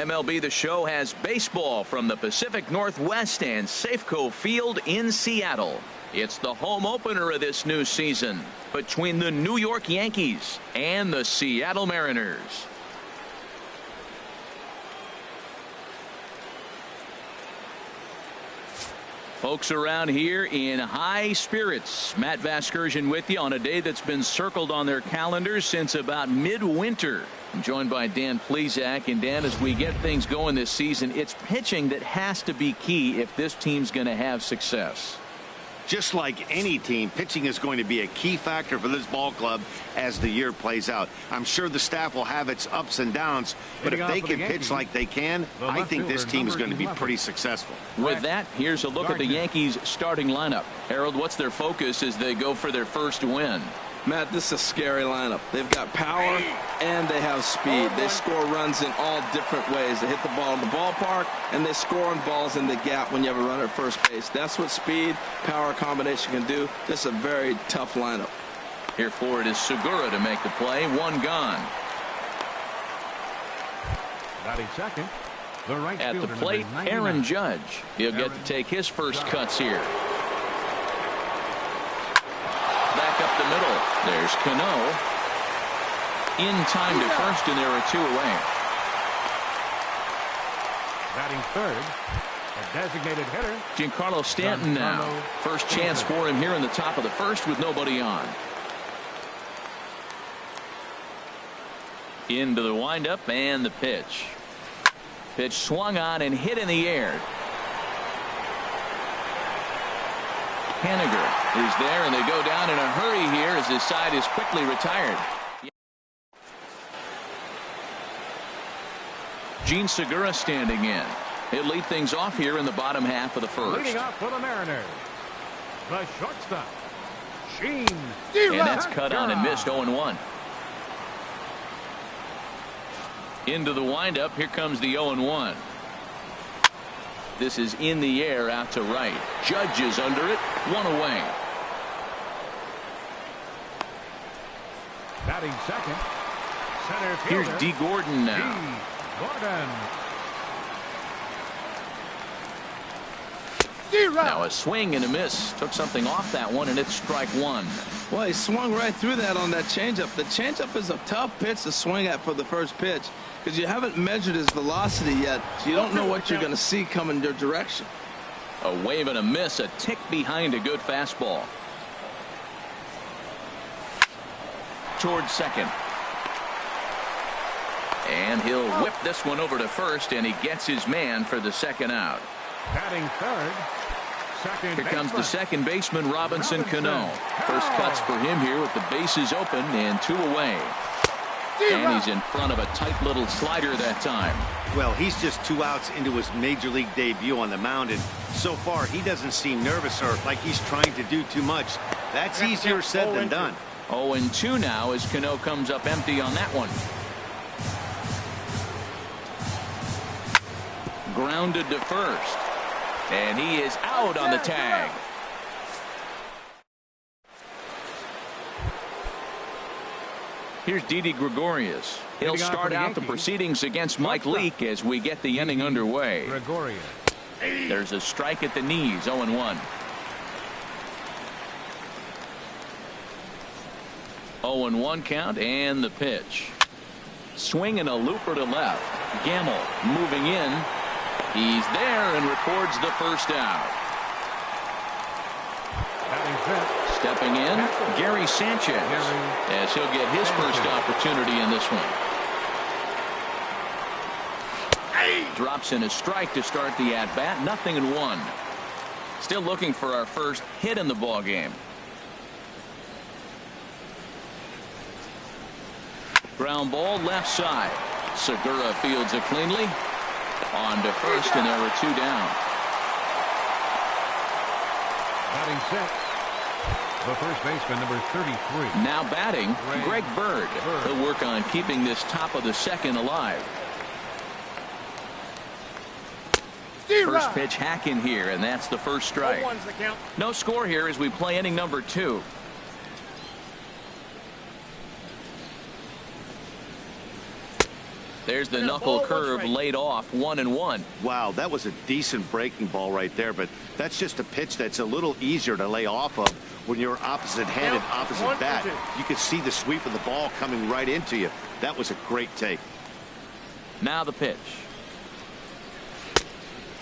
MLB The Show has baseball from the Pacific Northwest and Safeco Field in Seattle. It's the home opener of this new season between the New York Yankees and the Seattle Mariners. Folks around here in high spirits. Matt Vasgersian with you on a day that's been circled on their calendars since about midwinter. I'm joined by Dan Plesac. And Dan, as we get things going this season, it's pitching that has to be key if this team's going to have success. Just like any team, pitching is going to be a key factor for this ball club as the year plays out. I'm sure the staff will have its ups and downs, but if they can pitch like they can, I think this team is going to be pretty successful. With that, here's a look at the Yankees starting lineup. Harold, what's their focus as they go for their first win? Matt, this is a scary lineup. They've got power and they have speed. They score runs in all different ways. They hit the ball in the ballpark and they score on balls in the gap when you have a runner at first base. That's what speed, power combination can do. This is a very tough lineup. Here for it is Segura to make the play. One gone. Second, the right at the plate, Aaron Judge. He'll get to take his first cuts here. Back up the middle. There's Cano. In time to first, and there are two away. Batting third, a designated hitter, Giancarlo Stanton now. First chance for him here in the top of the first with nobody on. Into the windup and the pitch. Pitch swung on and hit in the air. Haniger is there, and they go down in a hurry here as his side is quickly retired. Gene Segura standing in. He'll lead things off here in the bottom half of the first. Leading off for the Mariners, the shortstop, Gene. And that's cut on and missed. 0-1. Into the windup. Here comes the 0-1. This is in the air out to right. Judge is under it. One away. Batting second, center fielder. Here's D. Gordon now. Now a swing and a miss. Took something off that one, and it's strike one. Well, he swung right through that on that changeup. The changeup is a tough pitch to swing at for the first pitch because you haven't measured his velocity yet. So you don't know what you're going to see coming your direction. A wave and a miss, a tick behind a good fastball. Towards second. And he'll whip this one over to first, and he gets his man for the second out. Batting third, second. Here comes the second baseman, Robinson Cano. First cuts for him here with the bases open and two away. And he's in front of a tight little slider that time. Well, he's just 2 outs into his major league debut on the mound, and so far he doesn't seem nervous or like he's trying to do too much. That's easier said than done. 0-2 now as Cano comes up empty on that one. Grounded to first. And he is out on the tag. Here's Didi Gregorius. He'll start out the proceedings against Mike Leake as we get the inning underway. There's a strike at the knees. 0-1. 0-1 count and the pitch. Swing and a looper to left. Gamble moving in. He's there and records the first out. Stepping in, Gary Sanchez, as he'll get his first opportunity in this one. Drops in a strike to start the at-bat. 0-1. Still looking for our first hit in the ball game. Ground ball left side. Segura fields it cleanly. On to first, and there are two down. Batting sixth, the first baseman, number 33. Now batting, Greg Bird. He'll work on keeping this top of the second alive. First pitch hack in here, and that's the first strike. No score here as we play inning number 2. There's the knuckle curve laid off, 1-1. Wow, that was a decent breaking ball right there, but that's just a pitch that's a little easier to lay off of when you're opposite-handed, opposite bat. You could see the sweep of the ball coming right into you. That was a great take. Now the pitch.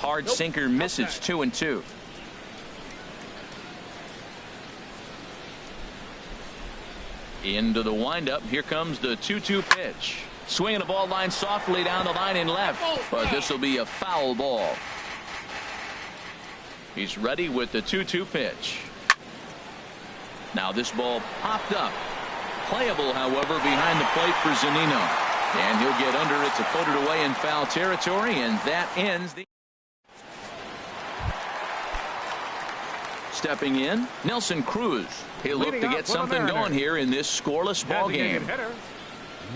Hard sinker misses, 2-2. Into the windup. Here comes the 2-2 pitch. Swinging the ball line softly down the line in left, but this will be a foul ball. He's ready with the 2-2 pitch. Now this ball popped up. Playable, however, behind the plate for Zunino. And he'll get under it to put it away in foul territory, and that ends the... Stepping in, Nelson Cruz. He'll look to get something going here in this scoreless ball game.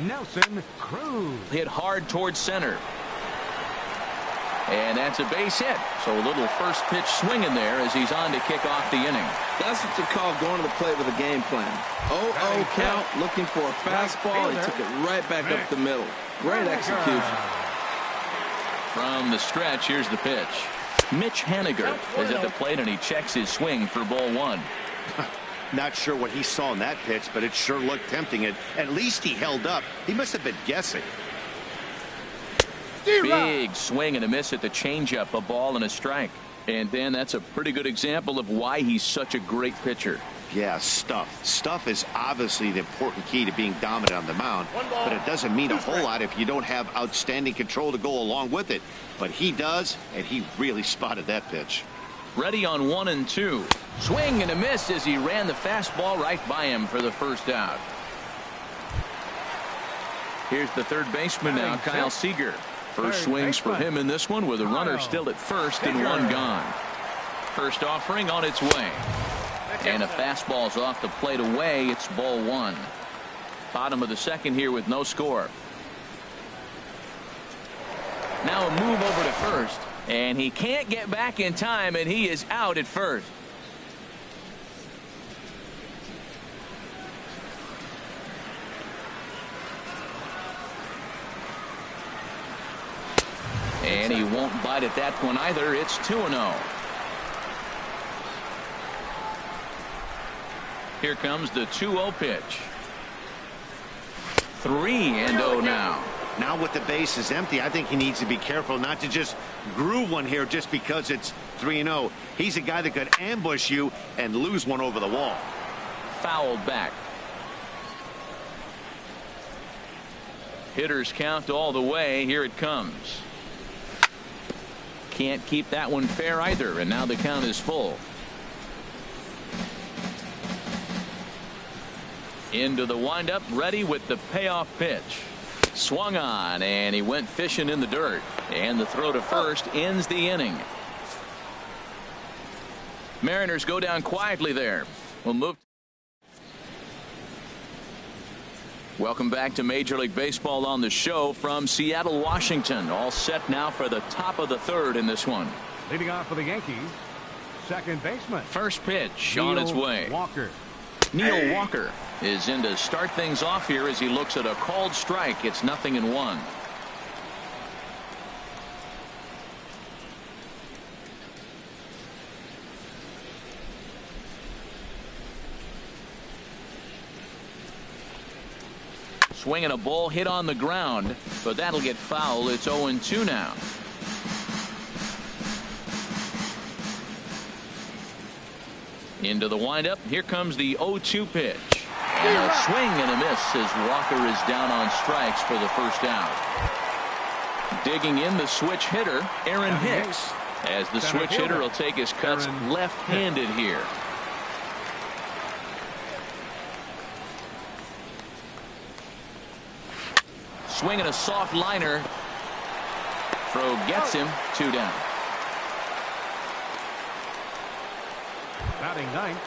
Nelson Cruz hit hard towards center. And that's a base hit. So a little first pitch swing in there as he's on to kick off the inning. That's what you call going to the plate with a game plan. 0-0 count, looking for a fastball. He took it right back up the middle. Great execution. From the stretch, here's the pitch. Mitch Haniger is at the plate, and he checks his swing for ball one. Not sure what he saw in that pitch, but it sure looked tempting. At least he held up. He must have been guessing. Big swing and a miss at the changeup, a ball and a strike. And Dan, that's a pretty good example of why he's such a great pitcher. Yeah, stuff. Stuff is obviously the important key to being dominant on the mound, but it doesn't mean a whole lot if you don't have outstanding control to go along with it. But he does, and he really spotted that pitch. Ready on 1-2. Swing and a miss as he ran the fastball right by him for the first out. Here's the third baseman now, Kyle Seager. First swings for him in this one with a runner still at first and one gone. First offering on its way. And a fastball's off the plate away. It's ball one. Bottom of the second here with no score. Now a move over to first. And he can't get back in time, and he is out at first. And he won't bite at that one either. It's 2-0. Here comes the 2-0 pitch. 3-0 now. Now with the base is empty, I think he needs to be careful not to just groove one here just because it's 3-0. He's a guy that could ambush you and lose one over the wall. Fouled back. Hitters count all the way. Here it comes. Can't keep that one fair either, and now the count is full. Into the windup, ready with the payoff pitch. Swung on, and he went fishing in the dirt. And the throw to first ends the inning. Mariners go down quietly there. We'll move. Welcome back to Major League Baseball on the show from Seattle, Washington. All set now for the top of the third in this one. Leading off for the Yankees, second baseman. First pitch on its way. Walker. Neil Walker is in to start things off here as he looks at a called strike. It's 0-1. Swinging a ball hit on the ground, but that'll get foul. It's 0-2 now. Into the windup. Here comes the 0-2 pitch. And a swing and a miss as Walker is down on strikes for the first out. Digging in the switch hitter, Aaron Hicks. As the switch hitter will take his cuts left-handed here. Swinging a soft liner. Throw gets him. 2 down. Batting ninth,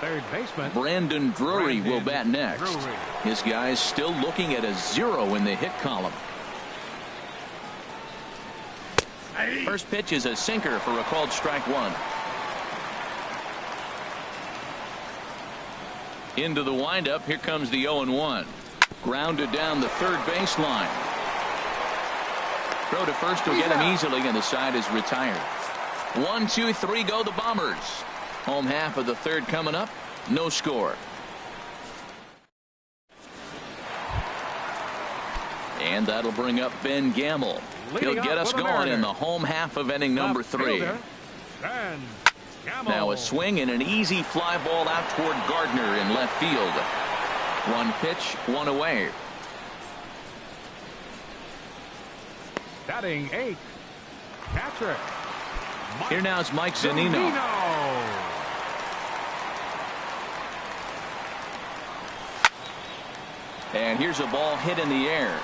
third baseman Brandon Drury will bat next. His guy's still looking at a 0 in the hit column. First pitch is a sinker for a called strike one. Into the windup. Here comes the 0-1. Grounded down the third baseline. Throw to first will get him easily, and the side is retired. 1, 2, 3 go the Bombers. Home half of the third coming up. No score. And that'll bring up Ben Gamble. He'll get us going in the home half of inning number 3. Now a swing and an easy fly ball out toward Gardner in left field. 1 pitch, 1 away. Batting 8, catcher. Here now is Mike Zunino. And here's a ball hit in the air.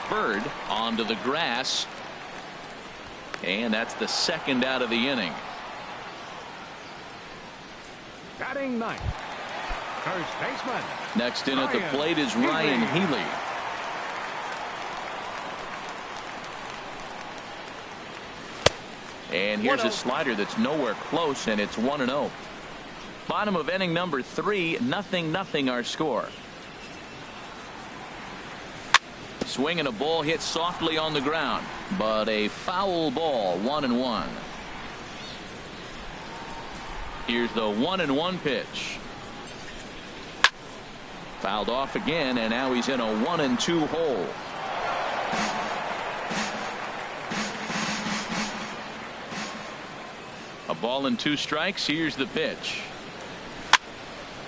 Bird onto the grass. And that's the second out of the inning. Batting 9th, first baseman. Next in at the plate is Ryan Healy. And here's a slider that's nowhere close, and it's 1-0. Bottom of inning number 3, 0-0 our score. Swing and a ball hit softly on the ground, but a foul ball, 1-1. Here's the 1-1 pitch. Fouled off again, and now he's in a 1-2 hole. A ball and 2 strikes. Here's the pitch.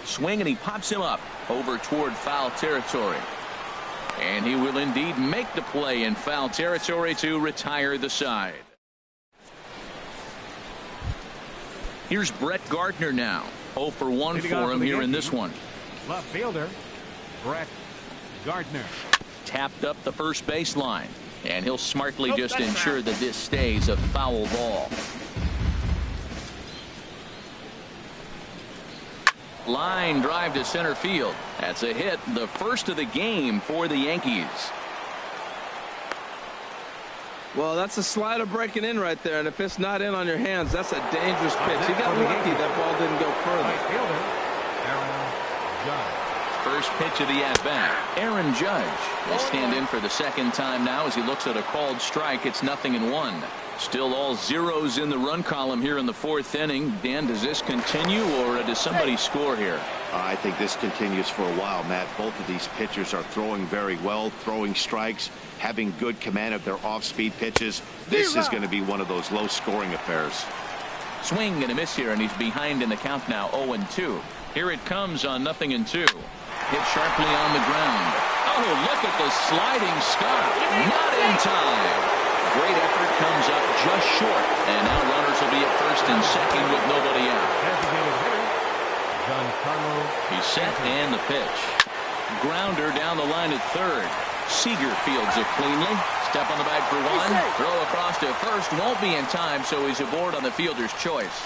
Swing, and he pops him up over toward foul territory. And he will indeed make the play in foul territory to retire the side. Here's Brett Gardner now. 0 for 1 for him here in this one. Left fielder, Brett Gardner. Tapped up the first baseline. And he'll smartly just ensure that this stays a foul ball. Line drive to center field. That's a hit, the first of the game for the Yankees. Well, that's a slider breaking in right there, and if it's not in on your hands, that's a dangerous pitch. He got lucky that ball didn't go further. Right fielder, Aaron Judge. First pitch of the at-bat. Aaron Judge will stand in for the second time now as he looks at a called strike. It's 0-1. Still all zeros in the run column here in the 4th inning. Dan, does this continue, or does somebody score here? I think this continues for a while, Matt. Both of these pitchers are throwing very well, throwing strikes, having good command of their off-speed pitches. This is going to be one of those low-scoring affairs. Swing and a miss here, and he's behind in the count now, 0-2. Here it comes on 0-2. Hit sharply on the ground. Oh, look at the sliding stop. Not in time. Great effort, comes up just short, and now runners will be at first and second with nobody out. He's set, and the pitch. Grounder down the line at third. Seager fields it cleanly. Step on the bag for 1. Throw across to first. Won't be in time, so he's aboard on the fielder's choice.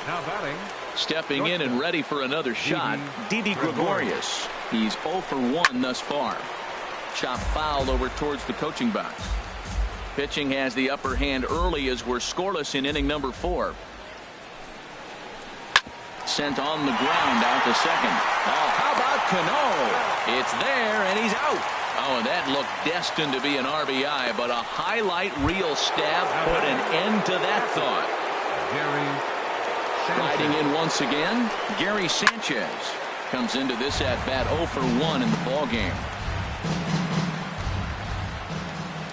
Now batting. Stepping in and ready for another shot, Didi Gregorius. He's 0 for 1 thus far. Chop foul over towards the coaching box. Pitching has the upper hand early as we're scoreless in inning number 4. Sent on the ground out to second. Oh, how about Cano? It's there, and he's out. Oh, and that looked destined to be an RBI, but a highlight reel stab put an end to that thought. Riding in once again, Gary Sanchez comes into this at-bat 0 for 1 in the ballgame.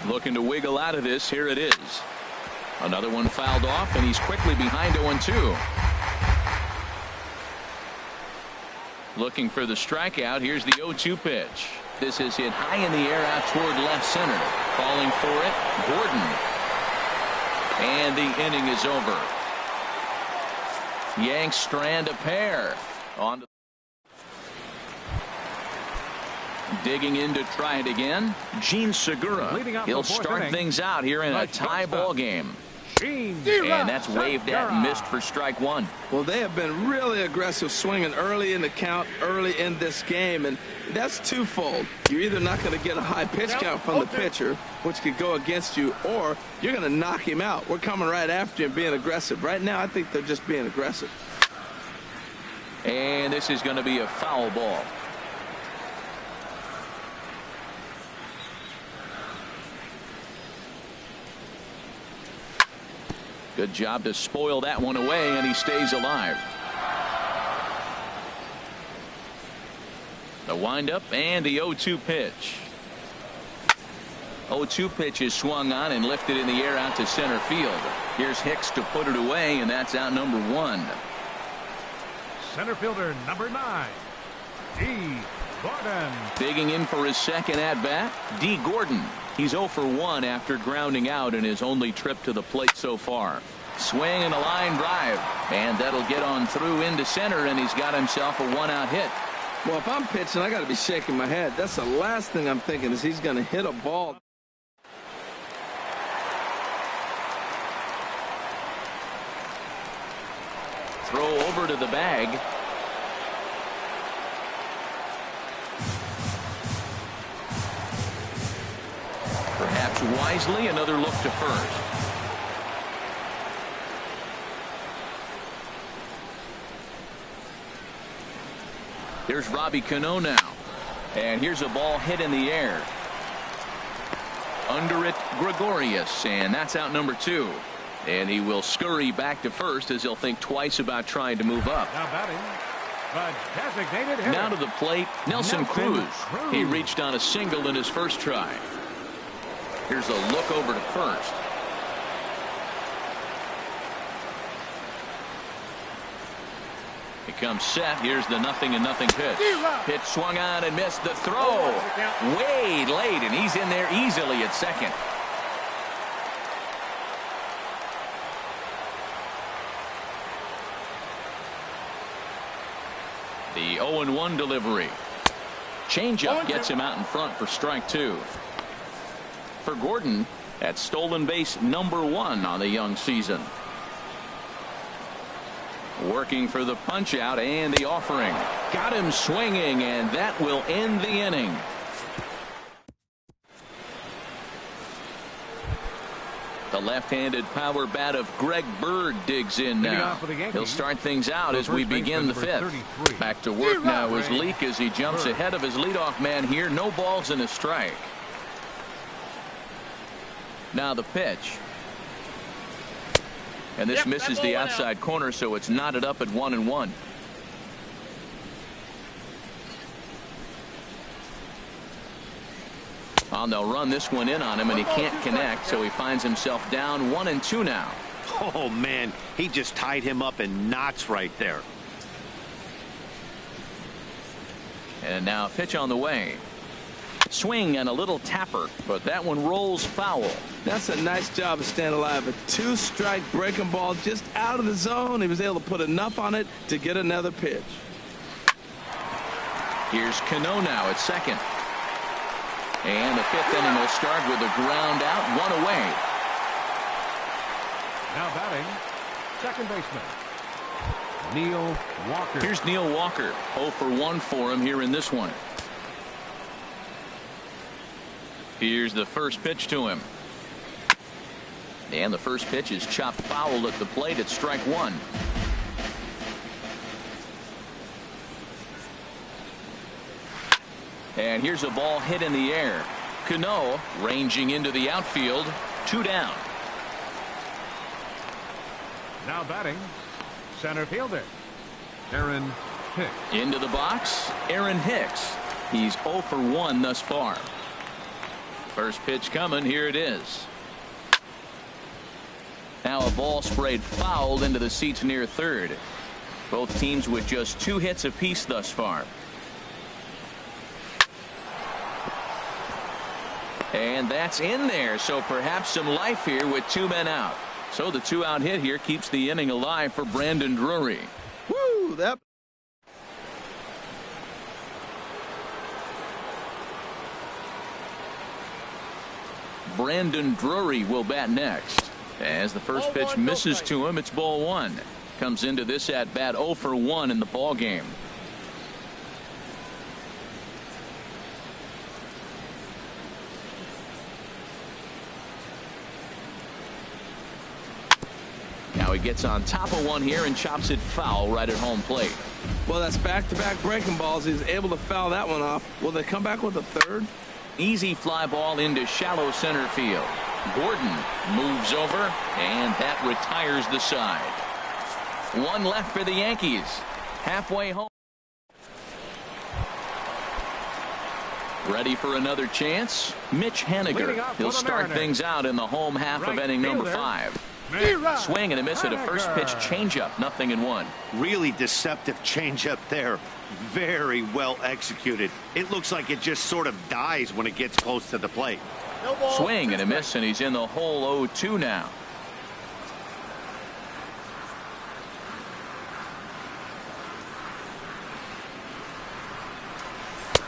Looking to wiggle out of this. Here it is. Another one fouled off, and he's quickly behind 0-2. Looking for the strikeout. Here's the 0-2 pitch. This is hit high in the air out toward left center. Calling for it, Gordon. And the inning is over. Yanks strand a pair. On to digging in to try it again, Gene Segura. He'll start things out here in a tie ball game. And that's waved at and missed for strike 1. Well, they have been really aggressive swinging early in the count, early in this game, and that's twofold. You're either not going to get a high pitch count from the pitcher, which could go against you, or you're going to knock him out. We're coming right after you and being aggressive. Right now, I think they're just being aggressive. And this is going to be a foul ball. Good job to spoil that one away, and he stays alive. The windup and the 0-2 pitch. 0-2 pitch is swung on and lifted in the air out to center field. Here's Hicks to put it away, and that's out number 1. Center fielder number 9, D. Gordon. Digging in for his second at bat, D. Gordon. He's 0 for 1 after grounding out in his only trip to the plate so far. Swing and a line drive, and that'll get on through into center, and he's got himself a 1-out hit. Well, if I'm pitching, I got to be shaking my head. That's the last thing I'm thinking is he's going to hit a ball. Throw over to the bag. Perhaps wisely, another look to first. Here's Robbie Cano now. And here's a ball hit in the air. Under it, Gregorius, and that's out number 2. And he will scurry back to first as he'll think twice about trying to move up. Now batting, the designated hitter. Now to the plate, Nelson Cruz. He reached on a single in his first try. Here's a look over to first. He comes set. Here's the 0-0 pitch. Pitch swung on and missed. The throw way late, and he's in there easily at second. The 0-1 delivery. Changeup gets him out in front for strike 2. For Gordon, that's stolen base number 1 on the young season. Working for the punch out and the offering. Got him swinging, and that will end the inning. The left-handed power bat of Greg Bird digs in now. He'll start things out as we begin the 5th. Back to work now is Leake as he jumps ahead of his leadoff man here. No balls and a strike. Now the pitch. And this misses the outside corner, so it's knotted up at 1-1. They'll run this one in on him, and he can't connect, so he finds himself down 1-2 now. Oh, man, he just tied him up in knots right there. And now a pitch on the way. Swing and a little tapper, but that one rolls foul. That's a nice job of staying alive. A 2-strike breaking ball just out of the zone. He was able to put enough on it to get another pitch. Here's Cano now at second. And the 5th inning will start with a ground out, 1 away. Now batting, second baseman, Neil Walker. Here's Neil Walker. 0 for 1 for him here in this one. Here's the first pitch to him. And the first pitch is chopped foul at the plate at strike 1. And here's a ball hit in the air. Cano ranging into the outfield. 2 down. Now batting, center fielder, Aaron Hicks. Into the box, Aaron Hicks. He's 0 for 1 thus far. First pitch coming. Here it is. Now a ball sprayed foul into the seats near third. Both teams with just 2 hits apiece thus far. And that's in there, so perhaps some life here with 2 men out. So the 2-out hit here keeps the inning alive for Brandon Drury. Woo! That. Brandon Drury will bat next. As the first pitch misses to him, it's ball 1. Comes into this at bat 0 for 1 in the ball game. Now he gets on top of one here and chops it foul right at home plate. Well, that's back-to-back breaking balls. He's able to foul that one off. Will they come back with a third? Easy fly ball into shallow center field. Gordon moves over, and that retires the side. One left for the Yankees. Halfway home. Ready for another chance? Mitch Haniger. He'll start things out in the home half of inning number 5. Swing and a miss at a first pitch changeup. 0-1. Really deceptive changeup there. Very well executed. It looks like it just sort of dies when it gets close to the plate. Swing and a miss, and he's in the hole 0-2 now.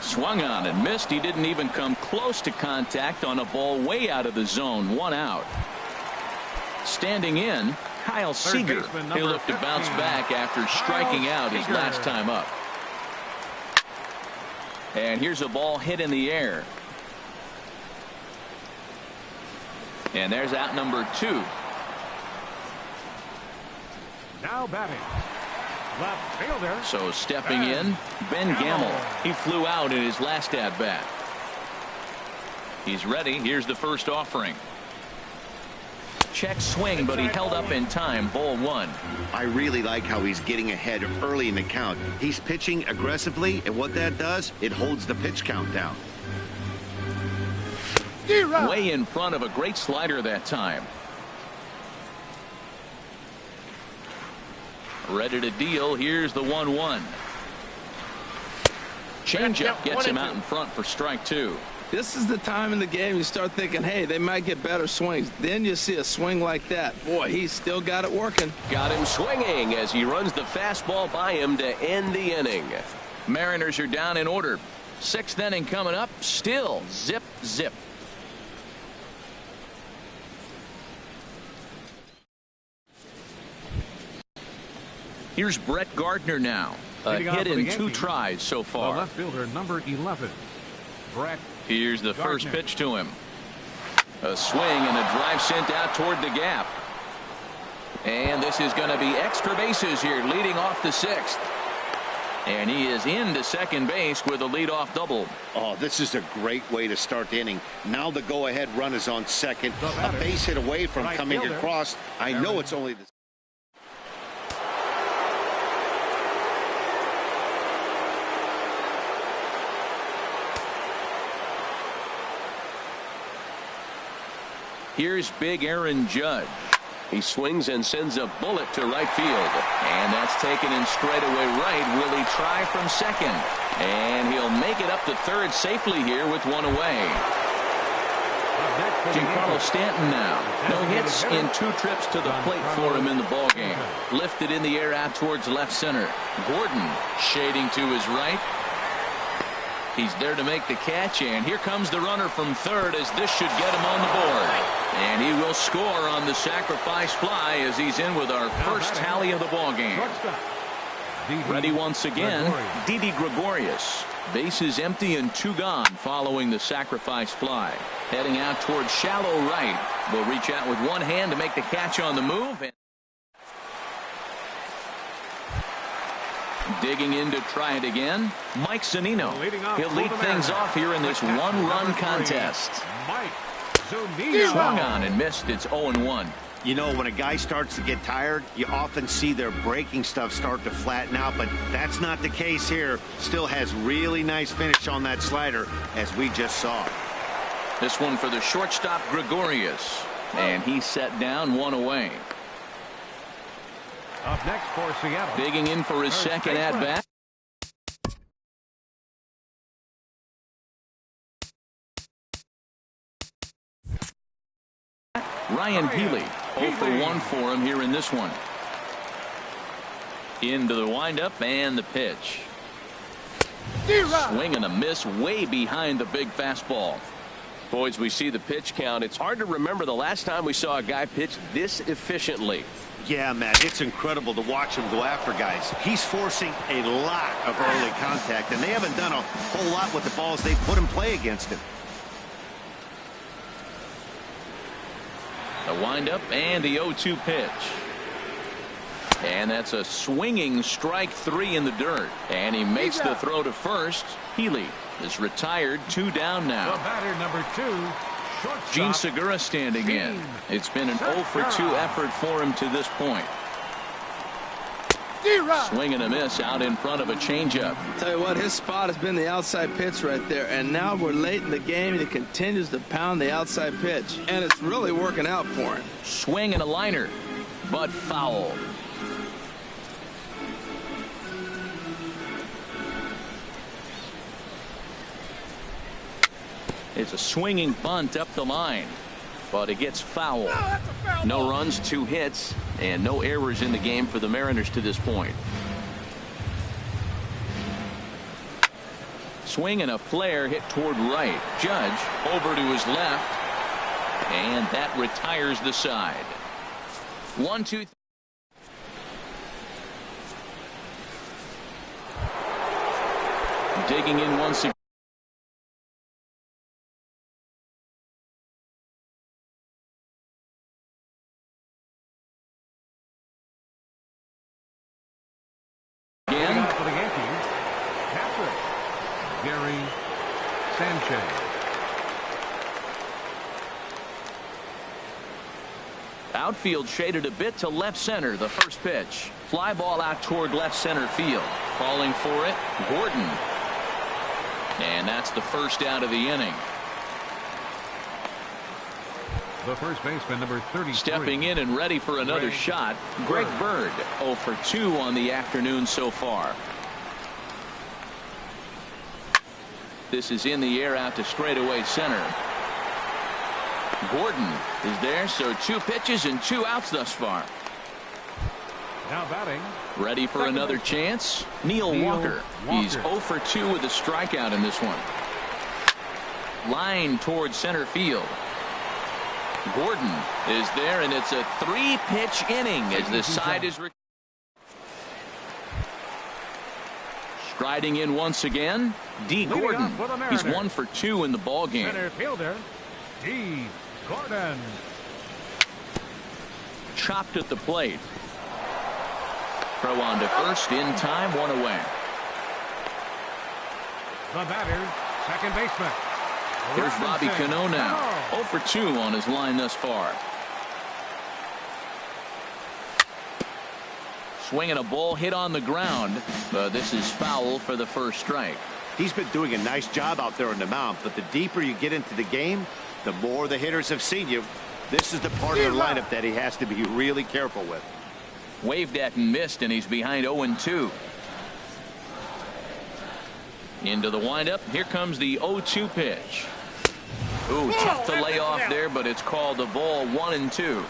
Swung on and missed. He didn't even come close to contact on a ball way out of the zone. 1 out. Standing in, Kyle Seager. He'll look to bounce back after striking out his last time up. And here's a ball hit in the air. And there's out number 2. Now batting. Left fielder. So stepping in, Ben Gamble. He flew out in his last at bat. He's ready. Here's the first offering. Check swing, but he held up in time. Ball 1. I really like how he's getting ahead early in the count. He's pitching aggressively, and what that does, it holds the pitch count down. Way in front of a great slider that time. Ready to deal. Here's the 1-1. Changeup gets him out in front for strike 2. This is the time in the game you start thinking, hey, they might get better swings. Then you see a swing like that. Boy, he's still got it working. Got him swinging as he runs the fastball by him to end the inning. Mariners are down in order. 6th inning coming up. Still zip, zip. Here's Brett Gardner now. A hit in 2 tries so far. The left fielder, number 11. Brett. Here's the first pitch to him. A swing and a drive sent out toward the gap. And this is going to be extra bases here, leading off the 6th. And he is into second base with a leadoff double. Oh, this is a great way to start the inning. Now the go-ahead run is on second. A base hit away from coming across. I know it's only the... Here's big Aaron Judge. He swings and sends a bullet to right field. And that's taken in straightaway right. Will he try from second? And he'll make it up to third safely here with 1 away. Giancarlo Stanton now. No hits in 2 trips to the plate for him in the ballgame. Lifted in the air out towards left center. Gordon shading to his right. He's there to make the catch, and here comes the runner from third as this should get him on the board. And he will score on the sacrifice fly as he's in with our first tally of the ballgame. Ready once again, Didi Gregorius. Bases empty and 2 gone following the sacrifice fly. Heading out towards shallow right. Will reach out with 1 hand to make the catch on the move. Digging in to try it again, Mike Zunino. He'll lead things off here in this 1-run contest. Swung on and missed. It's 0-1. You know, when a guy starts to get tired, you often see their breaking stuff start to flatten out, but that's not the case here. Still has really nice finish on that slider, as we just saw. This one for the shortstop, Gregorius. And he's set down 1 away. Up next for Seattle. Digging in for his second at-bat. Ryan Healy. 0 for 1 for him here in this one. Into the windup and the pitch. Swing and a miss way behind the big fastball. Boys, we see the pitch count. It's hard to remember the last time we saw a guy pitch this efficiently. Yeah, Matt, it's incredible to watch him go after guys. He's forcing a lot of early contact, and they haven't done a whole lot with the balls they've put in play against him. The windup and the 0-2 pitch. And that's a swinging strike 3 in the dirt. And he makes the throw to first. Healy is retired, 2 down now. The batter, number 2, Gene Segura standing in. It's been an 0 for 2 effort for him to this point. Swing and a miss out in front of a changeup. Tell you what, his spot has been the outside pitch right there, and now we're late in the game and he continues to pound the outside pitch, and it's really working out for him. Swing and a liner, but foul. It's a swinging bunt up the line, but it gets foul. No runs, 2 hits, and no errors in the game for the Mariners to this point. Swing and a flare hit toward right. Judge over to his left, and that retires the side. 1-2. Digging in once again. For the Yankees, catcher, Gary Sanchez. Outfield shaded a bit to left center. The first pitch. Fly ball out toward left center field. Calling for it, Gordon. And that's the first out of the inning. The first baseman, number 33. Stepping in and ready for another shot, Greg Bird. 0 for 2 on the afternoon so far. This is in the air out to straightaway center. Gordon is there, so 2 pitches and 2 outs thus far. Now batting. Ready for another chance. Neil Walker. He's 0 for 2 with a strikeout in this one. Line towards center field. Gordon is there, and it's a 3-pitch inning as the side is striding in once again. D. Gordon. He's 1 for 2 in the ball game. Center fielder, D. Gordon. Chopped at the plate. Throw on to first in time, 1 away. The batter, second baseman. Here's Robbie Cano now. 0 for 2 on his line thus far. Swinging a ball hit on the ground. This is foul for the first strike. He's been doing a nice job out there on the mound, but the deeper you get into the game, the more the hitters have seen you. This is the part of the lineup that he has to be really careful with. Waved at and missed, and he's behind 0-2. Into the windup. Here comes the 0-2 pitch. Ooh, tough to lay off there, but it's called the ball. 1-2.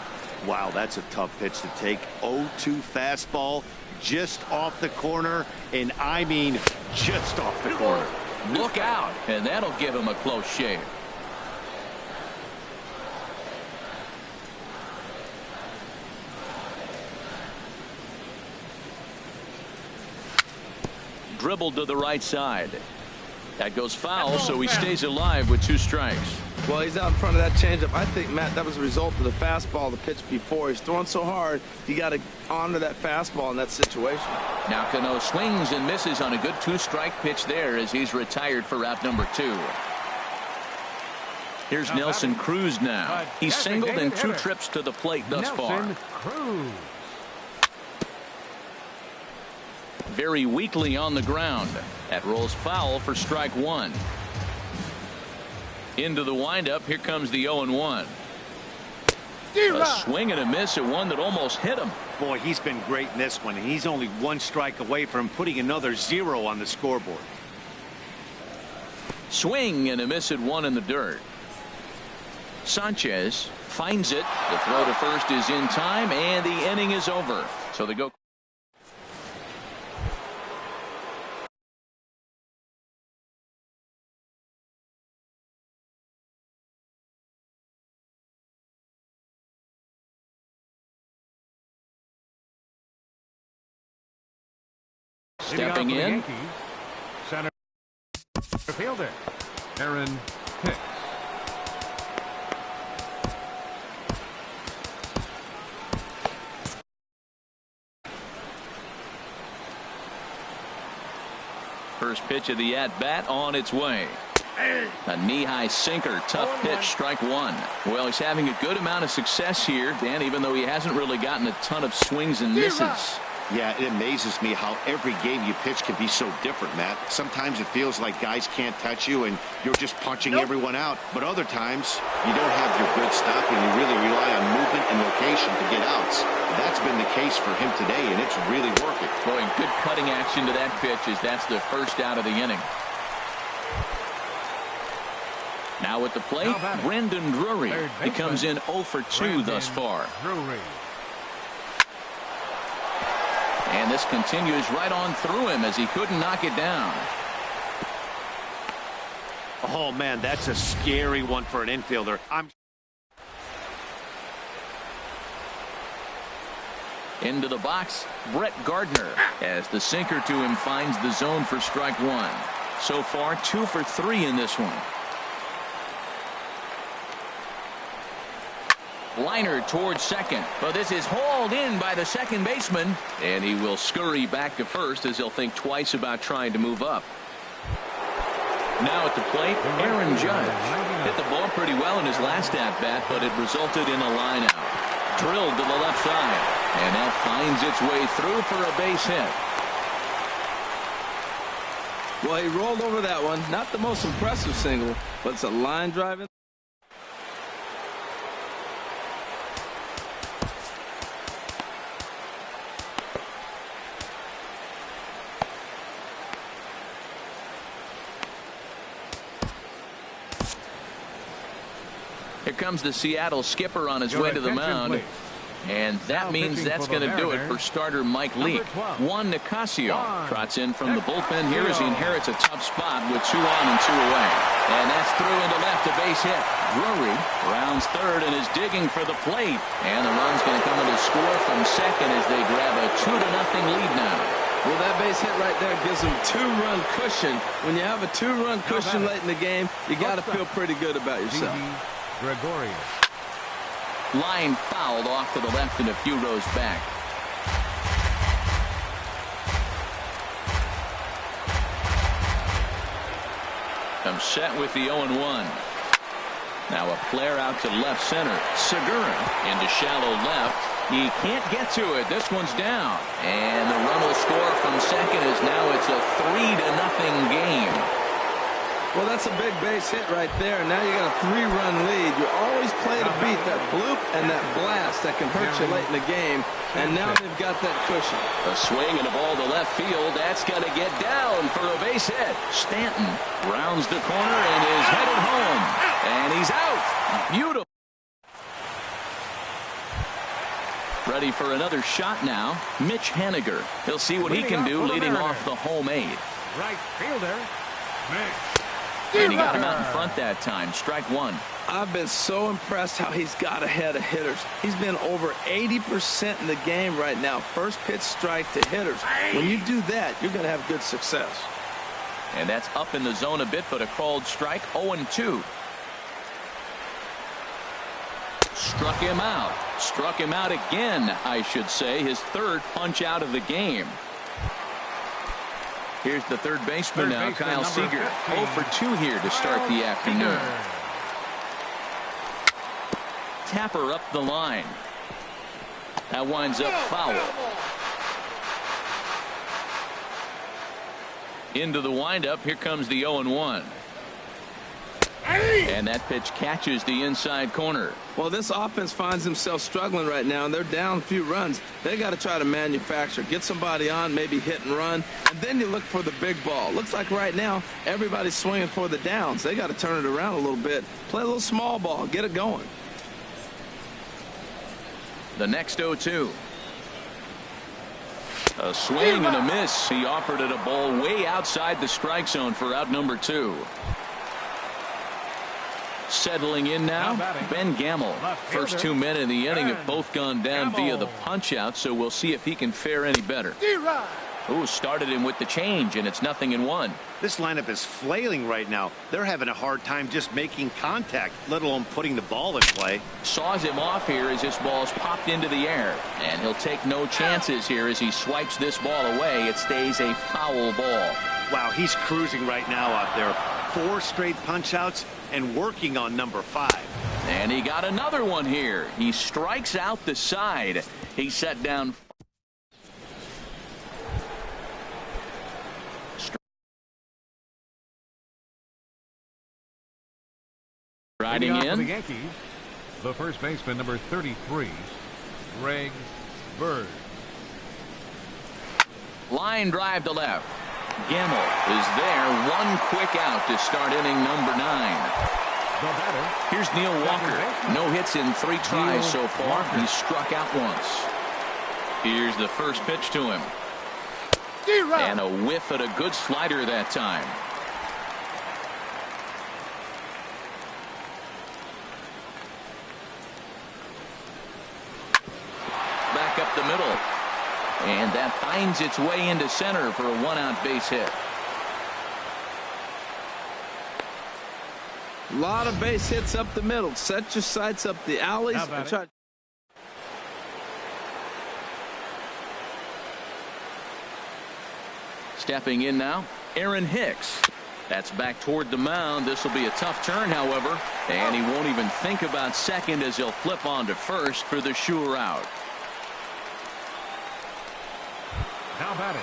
Wow, that's a tough pitch to take. 0-2 fastball just off the corner, and I mean just off the corner. Look out, and that'll give him a close shave. Dribbled to the right side. That goes foul, so he stays alive with 2 strikes. Well, he's out in front of that changeup. I think, Matt, that was a result of the fastball, the pitch before. He's throwing so hard, you got to honor that fastball in that situation. Now Cano swings and misses on a good 2-strike pitch there as he's retired for route number 2. Here's Nelson Cruz now. He's singled in 2 trips to the plate thus far. Cruz. Very weakly on the ground. That rolls foul for strike 1. Into the windup. Here comes the 0-1. A swing and a miss at one that almost hit him. Boy, he's been great in this one. He's only 1 strike away from putting another 0 on the scoreboard. Swing and a miss at 1 in the dirt. Sanchez finds it. The throw to first is in time, and the inning is over. So they go. Stepping in. Yankees, center fielder, Aaron Hicks. First pitch of the at-bat on its way. A knee-high sinker, tough pitch, strike one. Well, he's having a good amount of success here, Dan, even though he hasn't really gotten a ton of swings and misses. Yeah, it amazes me how every game you pitch can be so different, Matt. Sometimes it feels like guys can't touch you and you're just punching everyone out. But other times, you don't have your good stuff and you really rely on movement and location to get outs. That's been the case for him today, and it's really working. Boy, good cutting action to that pitch as that's the first out of the inning. Now at the plate, Brandon Drury. He comes in 0 for 2 thus far. And this continues right on through him as he couldn't knock it down. Oh, man, that's a scary one for an infielder. Into the box, Brett Gardner, as the sinker to him finds the zone for strike one. So far, 2 for 3 in this one. Liner towards second, but this is hauled in by the second baseman, and he will scurry back to first as he'll think twice about trying to move up. Now at the plate, Aaron Judge hit the ball pretty well in his last at-bat, but it resulted in a line out. Drilled to the left side, and that finds its way through for a base hit. Well, he rolled over that one. Not the most impressive single, but it's a line drive. Here comes the Seattle skipper on his way to the mound. And that means that's going to do it for starter Mike Leake. Juan Nicasio trots in from the bullpen here as he inherits a tough spot with 2 on and 2 away. And that's through into left, a base hit. Drury rounds third and is digging for the plate. And the run's going to come in to score from second as they grab a 2-0 lead now. Well, that base hit right there gives them 2-run cushion. When you have a 2-run cushion late in the game, you got to feel pretty good about yourself. Gregorius. Line fouled off to the left and a few rows back. I'm set with the 0-1. Now a flare out to left center. Segura into shallow left. He can't get to it. This one's down. And the run will score from second as now it's a 3-0 game. Well, that's a big base hit right there. Now you got a 3-run lead. You always play to beat that bloop and that blast that can hurt you late in the game. And now they've got that cushion. A swing and a ball to left field. That's going to get down for a base hit. Stanton rounds the corner and is headed home. And he's out. Beautiful. Ready for another shot now. Mitch Haniger. He'll see what he can do leading off the home 8. Right fielder, Mitch. And he got him out in front that time. Strike one. I've been so impressed how he's got ahead of hitters. He's been over 80% in the game right now. First pitch strike to hitters. When you do that, you're going to have good success. And that's up in the zone a bit, but a called strike. 0-2. Struck him out. Struck him out again, I should say. His third punch out of the game. Here's the third baseman now, Kyle Seager. 0 for 2 here to start the afternoon. Tapper up the line. That winds up foul. Into the windup. Here comes the 0-1. And that pitch catches the inside corner. Well, this offense finds themselves struggling right now, and they're down a few runs. They got to try to manufacture, get somebody on, maybe hit and run, and then you look for the big ball. Looks like right now everybody's swinging for the downs. They got to turn it around a little bit, play a little small ball, get it going. The next 0-2. A swing and a miss. He offered it a ball way outside the strike zone for out number 2. Settling in now, Ben Gamble. First 2 men in the inning have both gone down via the punch-out, so we'll see if he can fare any better. Ooh, started him with the change, and it's 0-1. This lineup is flailing right now. They're having a hard time just making contact, let alone putting the ball in play. Saws him off here as this ball's popped into the air, and he'll take no chances here as he swipes this ball away. It stays a foul ball. Wow, he's cruising right now out there. 4 straight punch-outs and working on number 5. And he got another one here. He strikes out the side. He set down. Riding in. For the Yankees, the first baseman, number 33, Greg Bird. Line drive to left. Gemmell is there. One quick out to start inning number 9. Here's Neil Walker. No hits in 3 tries so far. He's struck out once. Here's the first pitch to him. And a whiff at a good slider that time. Back up the middle. And that finds its way into center for a 1-out base hit. A lot of base hits up the middle. Set your sights up the alleys. And try. Stepping in now, Aaron Hicks. That's back toward the mound. This will be a tough turn, however. And he won't even think about second as he'll flip on to first for the sure out. How about it?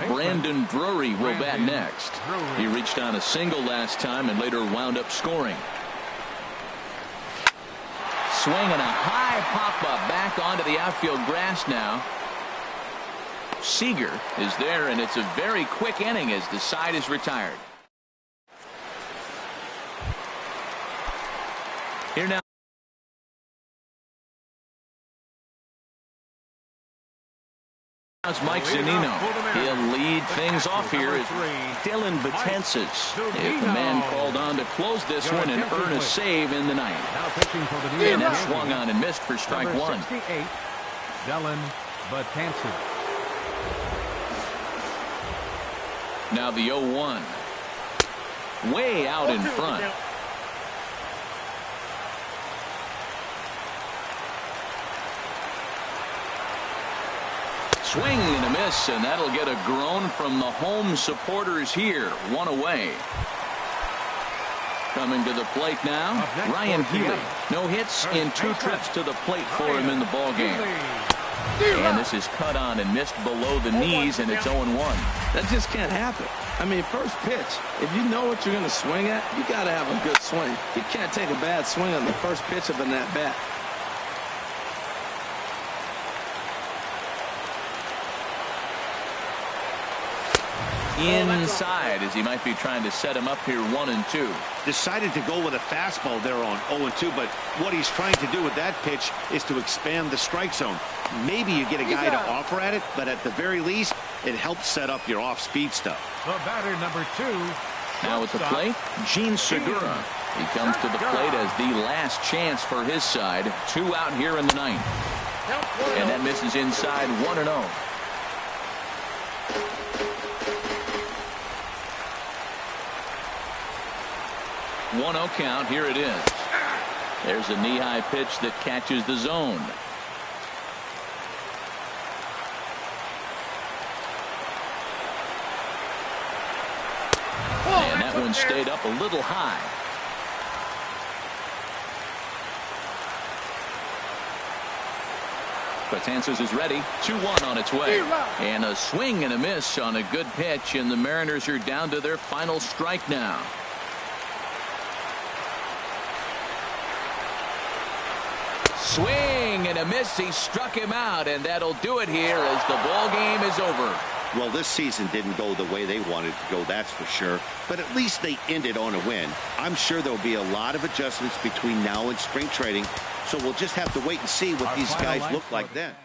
Brandon Drury will bat next. He reached on a single last time and later wound up scoring. Swinging a high pop-up back onto the outfield grass now. Seager is there, and it's a very quick inning as the side is retired. Here now. Mike Zunino. He'll lead things off here as Dylan Betances. If the man called on to close this one and earn a save in the ninth. And that swung on and missed for strike 1. Dylan Betances. Now the 0-1. Way out in front. Swing and a miss, and that'll get a groan from the home supporters here. 1 away. Coming to the plate now, Ryan Healy. No hits in 2 trips to the plate for him in the ballgame. And this is cut on and missed below the knees, and it's 0-1. That just can't happen. I mean, first pitch, if you know what you're going to swing at, you got to have a good swing. You can't take a bad swing on the first pitch of an at-bat. Inside as he might be trying to set him up here 1-2. Decided to go with a fastball there on 0-2, but what he's trying to do with that pitch is to expand the strike zone. Maybe you get a guy to offer at it, but at the very least, it helps set up your off-speed stuff. The batter, number 2. Now at the plate, Gene Segura. He comes to the plate as the last chance for his side. 2 out here in the ninth. And that misses inside 1-0. 1-0 count. Here it is. There's a knee-high pitch that catches the zone. And that one stayed up a little high. Betances is ready. 2-1 on its way. And a swing and a miss on a good pitch, and the Mariners are down to their final strike now. Swing and a miss. He struck him out, and that'll do it here as the ball game is over. Well, this season didn't go the way they wanted to go, that's for sure. But at least they ended on a win. I'm sure there'll be a lot of adjustments between now and spring training, so we'll just have to wait and see what these guys look like then.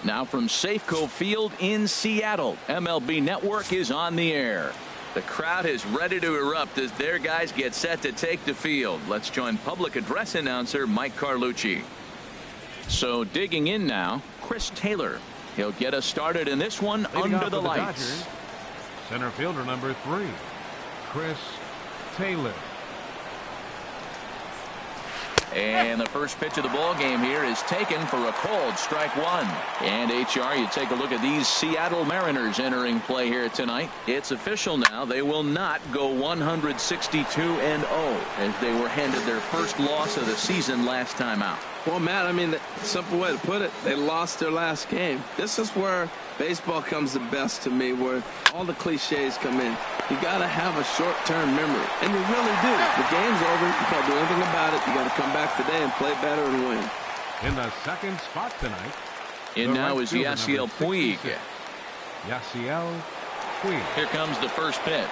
Now from Safeco Field in Seattle, MLB Network is on the air. The crowd is ready to erupt as their guys get set to take the field. Let's join public address announcer Mike Carlucci. So digging in now, Chris Taylor. He'll get us started in this one under the lights. Dodgers, center fielder number 3, Chris Taylor. And the first pitch of the ball game here is taken for a called strike one. And HR, you take a look at these Seattle Mariners entering play here tonight. It's official now. They will not go 162-0 as they were handed their first loss of the season last time out. Well, Matt, I mean, the simple way to put it, they lost their last game. This is where baseball comes the best to me, where all the cliches come in. You got to have a short-term memory, and you really do. The game's over. You can't do anything about it. You got to come back today and play better and win. In the second spot tonight, in now is Yasiel Puig. Yasiel Puig. Here comes the first pitch.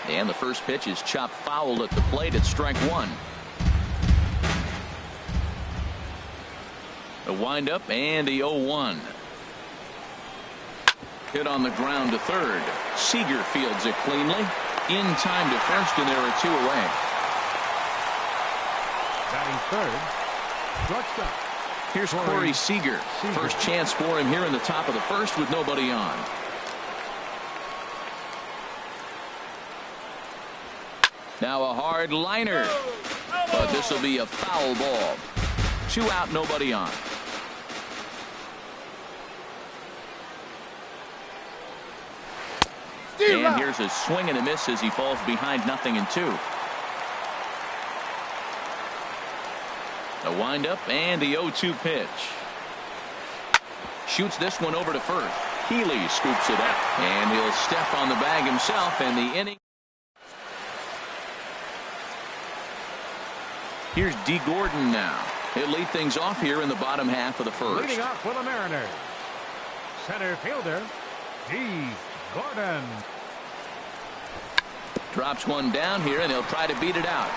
And the first pitch is chopped foul at the plate at strike one. A windup and the 0-1. Hit on the ground to third. Seager fields it cleanly. In time to first, and there are 2 away. Batting third, shortstop. Here's Corey Seager. First chance for him here in the top of the first with nobody on. Now a hard liner. But this will be a foul ball. 2 out, nobody on. And here's a swing and a miss as he falls behind 0-2. A windup and the 0-2 pitch. Shoots this one over to first. Healy scoops it up, and he'll step on the bag himself, and the inning. Here's D. Gordon now. He'll lead things off here in the bottom half of the first. Leading off for the Mariners, center fielder D. Gordon. Drops one down here, and he'll try to beat it out.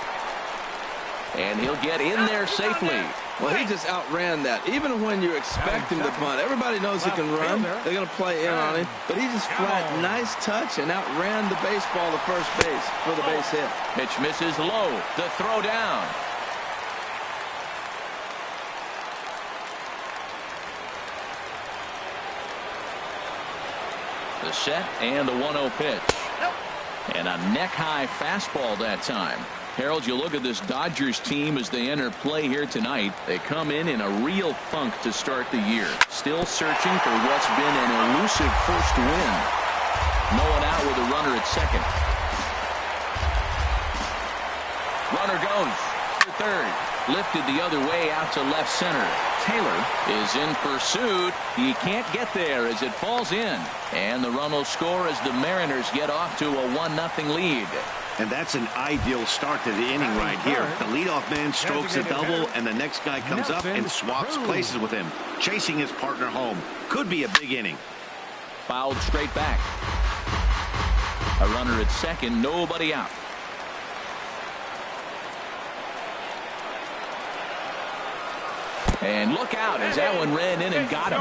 And he'll get in there safely. Well, he just outran that. Even when you expect him to bunt, everybody knows he can run. They're going to play in on him. But he just flat, nice touch, and outran the baseball to first base for the base hit. Pitch misses low. The throw down. The set and the 1-0 pitch. And a neck-high fastball that time. Harold, you look at this Dodgers team as they enter play here tonight. They come in a real funk to start the year. Still searching for what's been an elusive first win. No one out with a runner at second. Runner goes to third. Lifted the other way out to left center. Taylor is in pursuit. He can't get there as it falls in. And the run will score as the Mariners get off to a 1-0 lead. And that's an ideal start to the inning right here. The leadoff man strokes a double, and the next guy comes up and swaps places with him, chasing his partner home. Could be a big inning. Fouled straight back. A runner at second, nobody out. And look out as that one ran in and got him.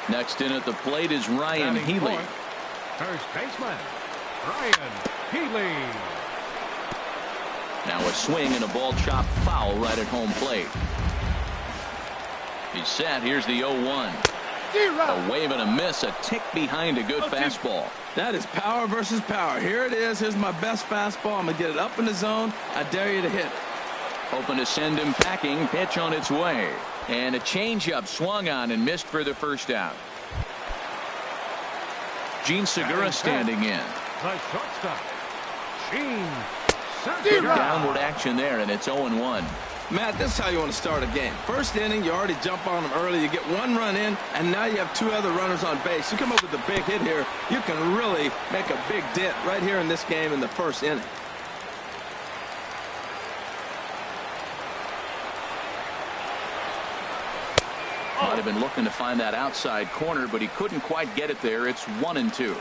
Next in at the plate is Ryan Healy. First baseman, Ryan Healy. Now a swing and a ball chopped foul right at home plate. He's set. Here's the 0-1. A wave and a miss, a tick behind a good fastball. That is power versus power. Here it is. Here's my best fastball. I'm going to get it up in the zone. I dare you to hit it. Hoping to send him packing. Pitch on its way. And a changeup swung on and missed for the first out. Gene Segura standing in. The shortstop, Gene Good Segura. downward action there, and it's 0-1. Matt, this is how you want to start a game. First inning, you already jump on them early. You get 1 run in, and now you have 2 other runners on base. You come up with a big hit here. You can really make a big dent right here in this game in the first inning. Might have been looking to find that outside corner, but he couldn't quite get it there. It's 1-2.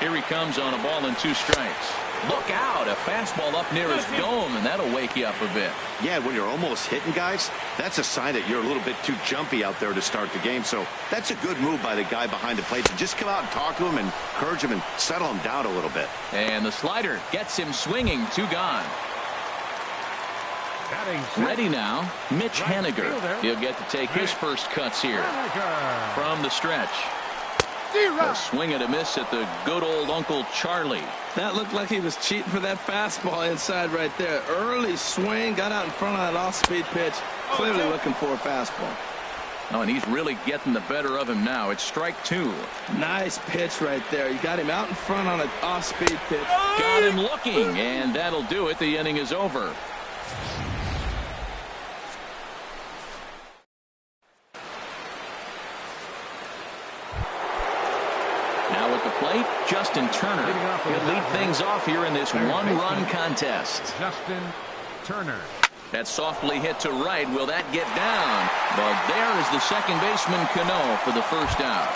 Here he comes on a ball and 2 strikes. Look out, a fastball up near his dome, and that'll wake you up a bit. Yeah, when you're almost hitting guys, that's a sign that you're a little bit too jumpy out there to start the game. So that's a good move by the guy behind the plate to just come out and talk to him and encourage him and settle him down a little bit. And the slider gets him swinging. 2 gone. Ready now, Mitch Haniger. He'll get to take his first cuts here from the stretch. A swing and a miss at the good old Uncle Charlie. That looked like he was cheating for that fastball inside right there. Early swing, got out in front of that off-speed pitch. Clearly looking for a fastball. Oh, and he's really getting the better of him now. It's strike 2. Nice pitch right there. You got him out in front on an off-speed pitch. Got him looking, and that'll do it. The inning is over. Now at the plate, Justin Turner. He'll lead things off here in this one-run contest. Justin Turner. That softly hit to right. Will that get down? But there is the second baseman, Cano, for the first out.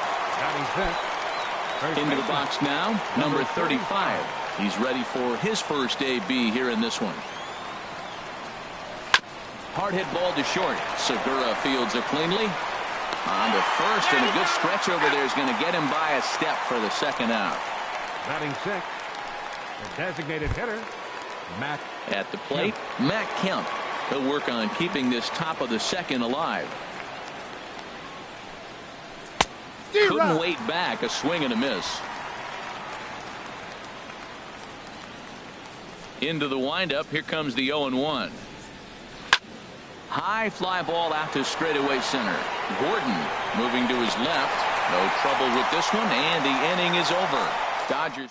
Into the box now, number 35. He's ready for his first AB here in this one. Hard hit ball to short. Segura fields it cleanly. On to first, and a good stretch over there is going to get him by a step for the second out. Batting 6, the designated hitter, Matt. At the plate, Matt Kemp. He'll work on keeping this top of the second alive. Couldn't wait back. A swing and a miss. Into the windup. Here comes the 0-1. High fly ball out to straightaway center. Gordon moving to his left. No trouble with this one, and the inning is over. Dodgers.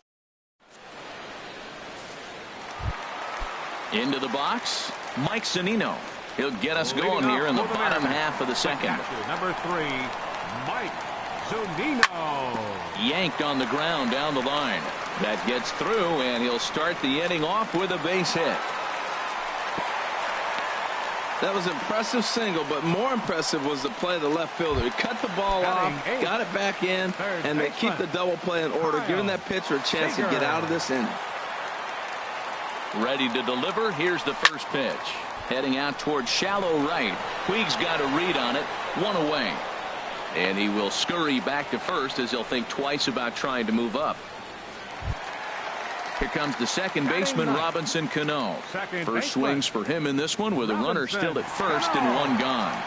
Into the box, Mike Zunino. He'll get us going here in the bottom half of the second. Number 3, Mike Zunino. Yanked on the ground down the line. That gets through, and he'll start the inning off with a base hit. That was an impressive single, but more impressive was the play of the left fielder. He cut the ball off, got it back in, and they keep the double play in order, giving that pitcher a chance to get out of this inning. Ready to deliver. Here's the first pitch. Heading out towards shallow right. Puig's got a read on it. 1 away. And he will scurry back to first as he'll think twice about trying to move up. Here comes the second baseman, Robinson Cano. First swings for him in this one with a runner still at first and 1 gone.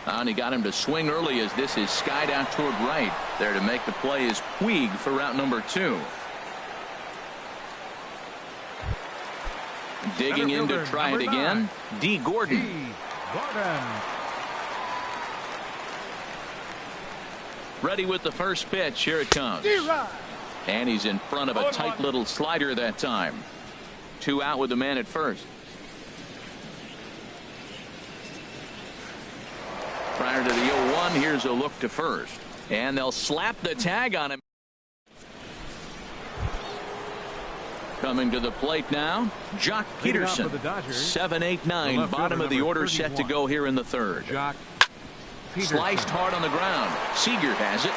And he got him to swing early as this is skied out toward right. There to make the play is Puig for route number 2. Digging in to try it again. D. Gordon. Ready with the first pitch. Here it comes. And he's in front of a tight little slider that time. 2 out with the man at first. Prior to the 0-1, here's a look to first. And they'll slap the tag on him. Coming to the plate now, Jock Peterson. 7, 8, 9, bottom of the order set to go here in the third. Sliced hard on the ground. Seager has it.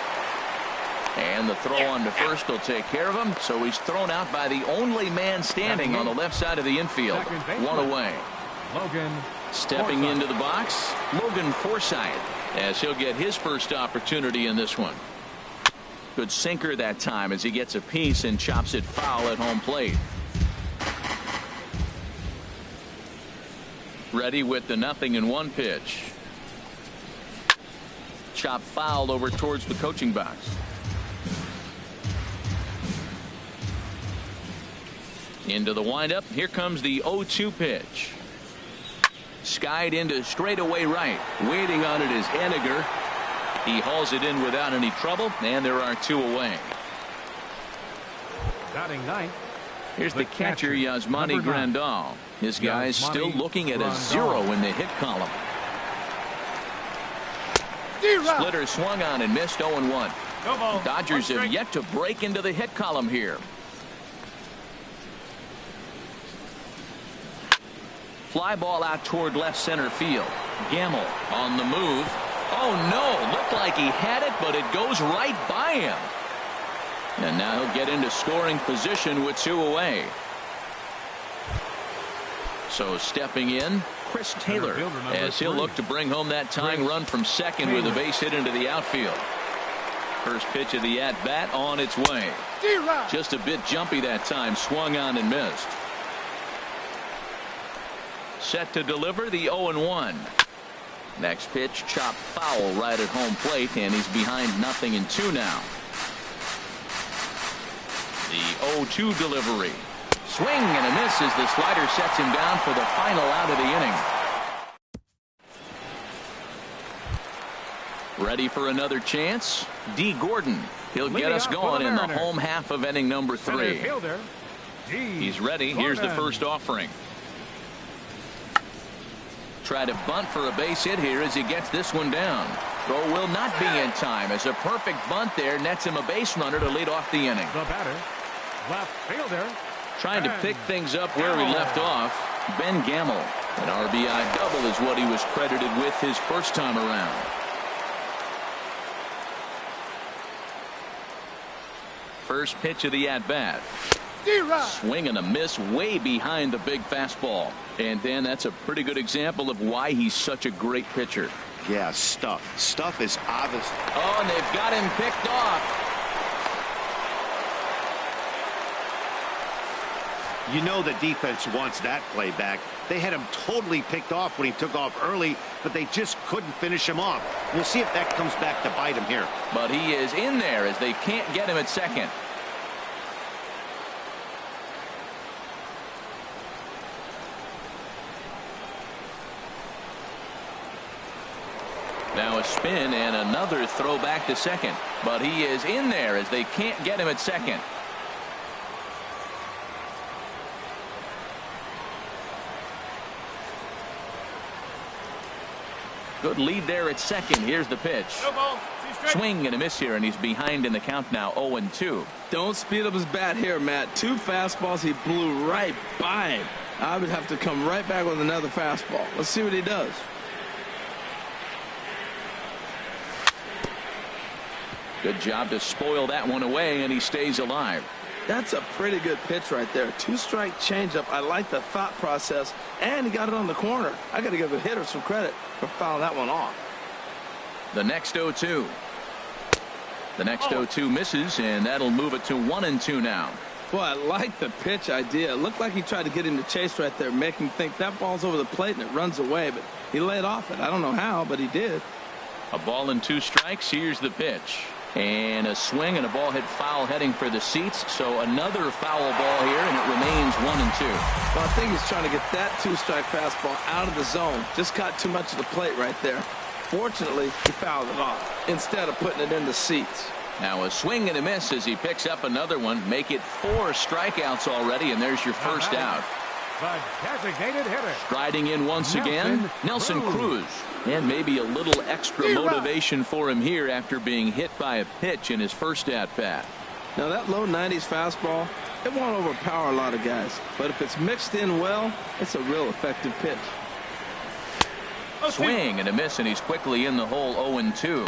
And the throw on to first will take care of him. So he's thrown out by the only man standing on the left side of the infield. 1 away. Stepping into the box, Logan Forsythe, as he'll get his first opportunity in this one. Good sinker that time as he gets a piece and chops it foul at home plate. Ready with the 0-1 pitch. Chop foul over towards the coaching box. Into the windup. Here comes the 0-2 pitch. Skied into straightaway right. Waiting on it is Haniger. He hauls it in without any trouble, and there are 2 away. Batting 9. Here's the catcher, Yasmani Grandal. This guy's still looking at a 0 in the hit column. Splitter swung on and missed. 0-1. Dodgers have yet to break into the hit column here. Fly ball out toward left center field. Gamble on the move. Oh, no. Looked like he had it, but it goes right by him. And now he'll get into scoring position with 2 away. So stepping in, Chris Taylor, as he'll look to bring home that tying run from second with a base hit into the outfield. First pitch of the at-bat on its way. Just a bit jumpy that time, swung on and missed. Set to deliver the 0-1. Next pitch, chopped foul right at home plate, and he's behind 0-2 now. The 0-2 delivery. Swing and a miss as the slider sets him down for the final out of the inning. Ready for another chance? D. Gordon. He'll get us going in the home half of inning number 3. He's ready. Here's the first offering. Try to bunt for a base hit here as he gets this one down. Throw will not be in time as a perfect bunt there nets him a base runner to lead off the inning. The batter, left fielder. Trying to pick things up where he left off. Ben Gamble. An RBI double is what he was credited with his first time around. First pitch of the at-bat. Swing and a miss way behind the big fastball. And Dan, that's a pretty good example of why he's such a great pitcher. Yeah, Stuff is obvious. Oh, and they've got him picked off. You know the defense wants that play back. They had him totally picked off when he took off early, but they just couldn't finish him off. We'll see if that comes back to bite him here. But he is in there as they can't get him at second. Now a spin and another throw back to second. But he is in there as they can't get him at second. Good lead there at second. Here's the pitch. Swing and a miss here, and he's behind in the count now, 0-2. Don't speed up his bat here, Matt. 2 fastballs he blew right by him. I would have to come right back with another fastball. Let's see what he does. Good job to spoil that one away, and he stays alive. That's a pretty good pitch right there. 2-strike changeup. I like the thought process, and he got it on the corner. I got to give the hitter some credit for fouling that one off. The next 0-2. The next 0-2 misses, and that'll move it to 1-2 now. Boy, I like the pitch idea. It looked like he tried to get him to chase right there, make him think that ball's over the plate and it runs away, but he laid off it. I don't know how, but he did. A ball and 2 strikes. Here's the pitch. And a swing and a ball hit foul heading for the seats. So another foul ball here, and it remains 1-2. Well, I think he's trying to get that 2-strike fastball out of the zone. Just got too much of the plate right there. Fortunately, he fouled it off instead of putting it in the seats. Now a swing and a miss as he picks up another one. Make it 4 strikeouts already, and there's your first out. The designated hitter. Striding in once again, Nelson Cruz. And maybe a little extra motivation for him here after being hit by a pitch in his first at-bat. Now that low 90s fastball, it won't overpower a lot of guys. But if it's mixed in well, it's a real effective pitch. Swing and a miss, and he's quickly in the hole, 0-2.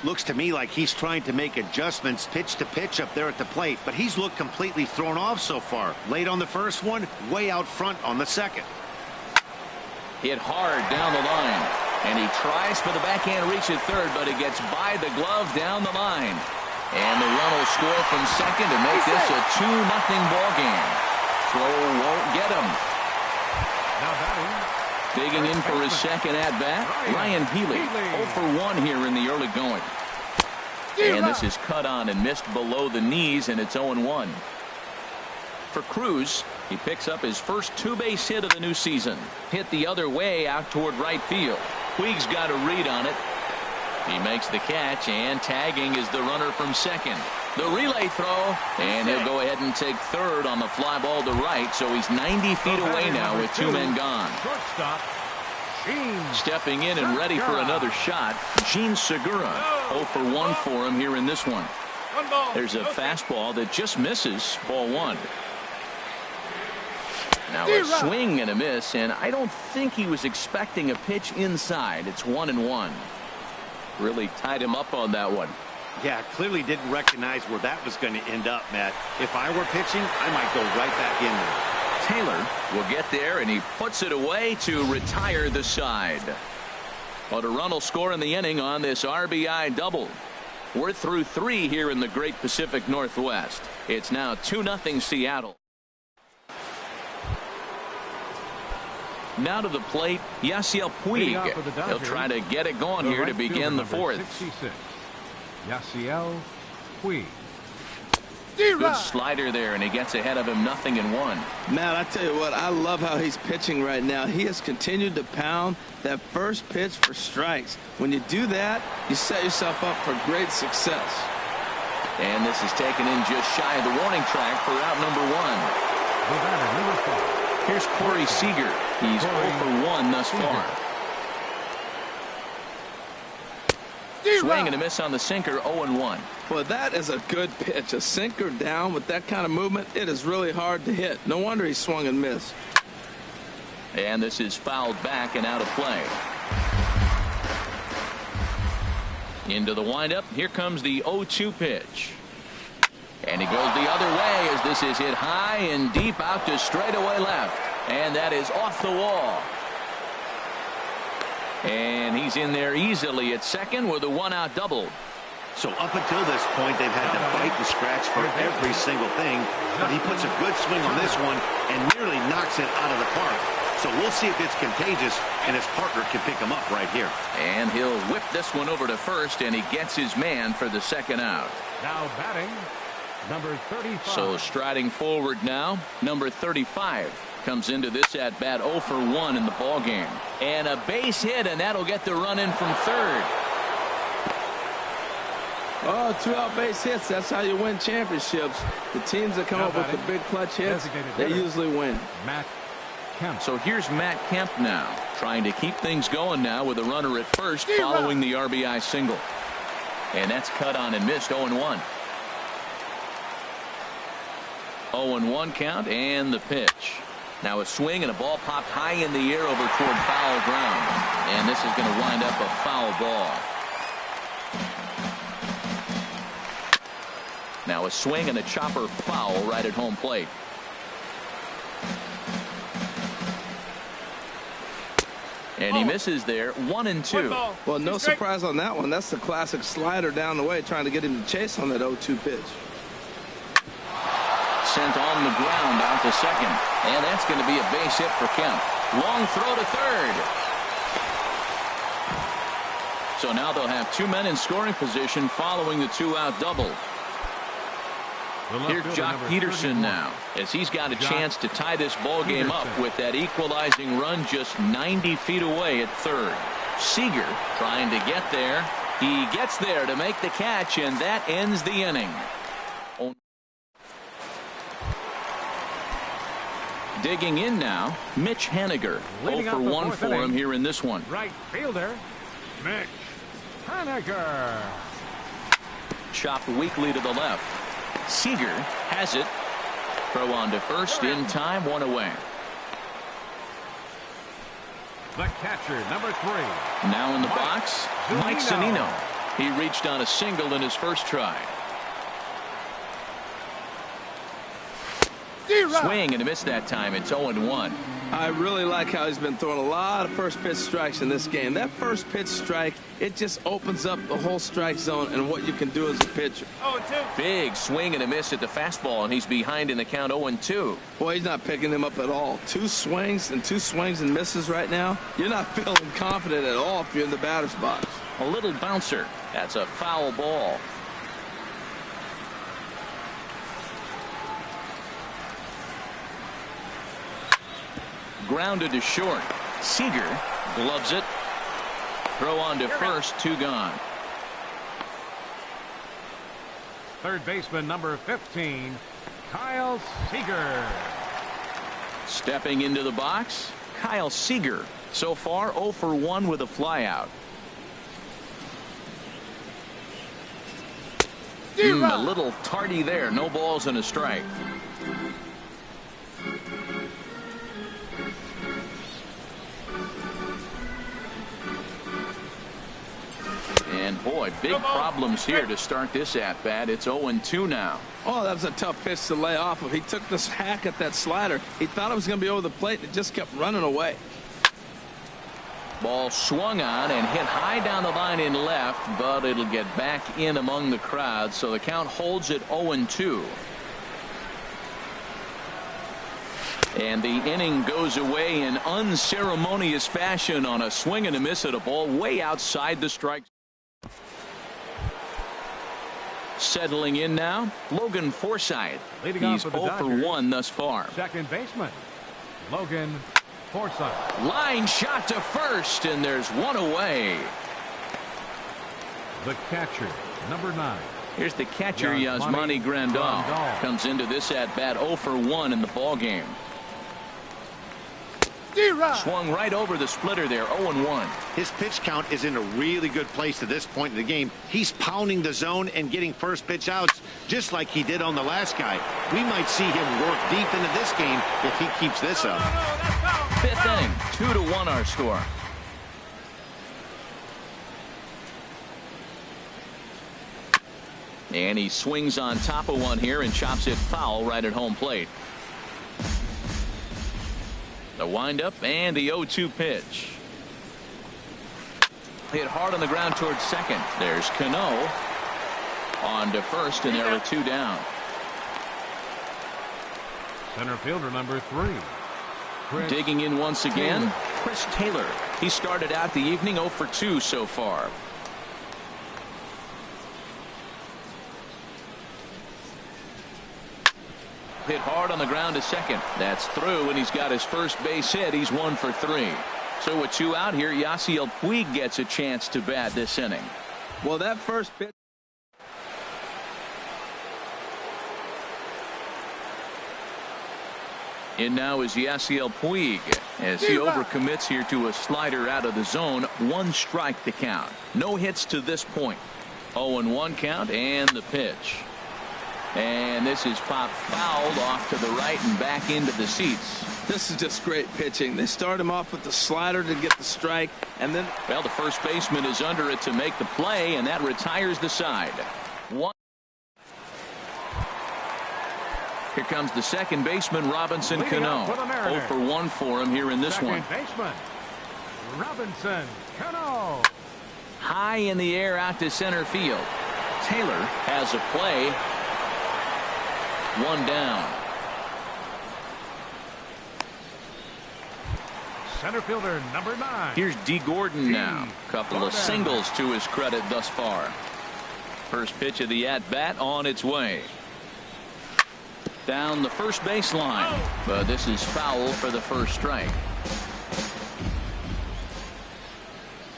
Looks to me like he's trying to make adjustments pitch to pitch up there at the plate, but he's looked completely thrown off so far. Late on the first one, way out front on the second. Hit hard down the line, and he tries for the backhand reach at third, but it gets by the glove down the line. And the run will score from second to make this a 2-0 ball game. Throw won't get him. Now batting. Digging in for his second at-bat, Ryan Healy. 0 for 1 here in the early going. And this is cut on and missed below the knees, and it's 0-1. For Cruz, he picks up his first 2-base hit of the new season. Hit the other way out toward right field. Puig's got a read on it. He makes the catch, and tagging is the runner from second. The relay throw, and he'll go ahead and take third on the fly ball to right, so he's 90 feet away now with 2 men gone. Shortstop, Gene Stepping in and ready for another shot, Gene Segura. 0 for 1 for him here in this one. There's a fastball that just misses, ball 1. Now a swing and a miss, and I don't think he was expecting a pitch inside. It's 1-1. Really tied him up on that one. Yeah, clearly didn't recognize where that was going to end up, Matt. If I were pitching, I might go right back in there. Taylor will get there, and he puts it away to retire the side. But a run will score in the inning on this RBI double. We're through 3 here in the Great Pacific Northwest. It's now 2-0 Seattle. Now to the plate, Yasiel Puig. He'll try to get it going here to begin the 4th. 66, Yasiel Puig. Good slider there, and he gets ahead of him 0-1. Matt, I tell you what, I love how he's pitching right now. He has continued to pound that first pitch for strikes. When you do that, you set yourself up for great success. And this is taken in just shy of the warning track for out number 1. Here's Corey Seager. He's 0 for 1 thus far. Swing and a miss on the sinker, 0-1. Well, that is a good pitch. A sinker down with that kind of movement, it is really hard to hit. No wonder he swung and missed. And this is fouled back and out of play. Into the windup. Here comes the 0-2 pitch. And he goes the other way as this is hit high and deep out to straightaway left. And that is off the wall. And he's in there easily at second with a 1-out double. So up until this point, they've had to fight and scratch for every single thing. But he puts a good swing on this one and nearly knocks it out of the park. So we'll see if it's contagious and his partner can pick him up right here. And he'll whip this one over to first, and he gets his man for the 2nd out. Now batting, number 35. So striding forward now, number 35 comes into this at bat 0 for 1 in the ball game. And a base hit, and that'll get the run in from third. Oh, 2-out base hits. That's how you win championships. The teams that come up with the big clutch hits, they usually win. Matt Kemp. So here's Matt Kemp now, trying to keep things going now with a runner at first following the RBI single. And that's cut on and missed, 0-1. 0-1 count and the pitch. Now a swing and a ball popped high in the air over toward foul ground. And this is going to wind up a foul ball. Now a swing and a chopper foul right at home plate. And he misses there, 1-2. Well, no surprise on that one. That's the classic slider down the way, trying to get him to chase on that 0-2 pitch. Sent on the ground out to second. And that's going to be a base hit for Kemp. Long throw to third. So now they'll have 2 men in scoring position following the 2-out double. Here's Jock Peterson now, as he's got a chance to tie this ball game up with that equalizing run just 90 feet away at third. Seager trying to get there. He gets there to make the catch, and that ends the inning. Digging in now, Mitch Haniger. 0 for 1 for him here in this one. Right fielder, Mitch Haniger. Chopped weakly to the left. Seager has it. Throw on to first in time, 1 away. The catcher, number 3. Now in the box, Mike Zunino. He reached on a single in his first try. Swing and a miss that time. It's 0-1. I really like how he's been throwing a lot of first pitch strikes in this game. That first pitch strike, it just opens up the whole strike zone and what you can do as a pitcher. 0-2. Big swing and a miss at the fastball, and he's behind in the count 0-2. Boy, he's not picking him up at all. 2 swings and misses right now. You're not feeling confident at all if you're in the batter's box. A little bouncer. That's a foul ball. Grounded to short. Seager gloves it. Throw on to first, 2 gone. Third baseman number 15, Kyle Seager. Stepping into the box, Kyle Seager. So far 0 for 1 with a flyout. A little tardy there. No balls and a strike. boy, big problems here to start this at-bat. It's 0-2 now. Oh, that was a tough pitch to lay off of. He took this hack at that slider. He thought it was going to be over the plate, and it just kept running away. Ball swung on and hit high down the line in left, but it'll get back in among the crowd, so the count holds at 0-2. And the inning goes away in unceremonious fashion on a swing and a miss at a ball way outside the strike. Settling in now, Logan Forsythe. He's 0 for 1 thus far. Second baseman, Logan Forsythe. Line shot to first, and there's one away. The catcher, number 9. Here's the catcher, Yasmani Grandal. Comes into this at-bat 0 for 1 in the ball game. Swung right over the splitter there, 0-1. His pitch count is in a really good place at this point in the game. He's pounding the zone and getting first pitch outs just like he did on the last guy. We might see him work deep into this game if he keeps this up. Fifth inning, 2-1 our score. And he swings on top of one here and chops it foul right at home plate. The windup and the 0-2 pitch. Hit hard on the ground towards second. There's Cano on to first, and there are 2 down. Center fielder number 3. Digging in once again, Chris Taylor. He started out the evening 0 for 2 so far. Hit hard on the ground to second. That's through, and he's got his first base hit. He's 1 for 3. So with 2 out here, Yasiel Puig gets a chance to bat this inning. Well, that first pitch. In now is Yasiel Puig as he overcommits here to a slider out of the zone. 1 strike to count. No hits to this point. 0-1 count and the pitch. And this is popped fouled off to the right and back into the seats. This is just great pitching. They start him off with the slider to get the strike, and then, well, the first baseman is under it to make the play, and that retires the side. 1. Here comes the second baseman, Robinson Cano. 0 for 1 for him here in this one. Second baseman, Robinson Cano. High in the air out to center field. Taylor has a play. 1 down. Center fielder number 9. Here's D. Gordon now. Couple of singles to his credit thus far. First pitch of the at-bat on its way. Down the first baseline, but this is foul for the first strike.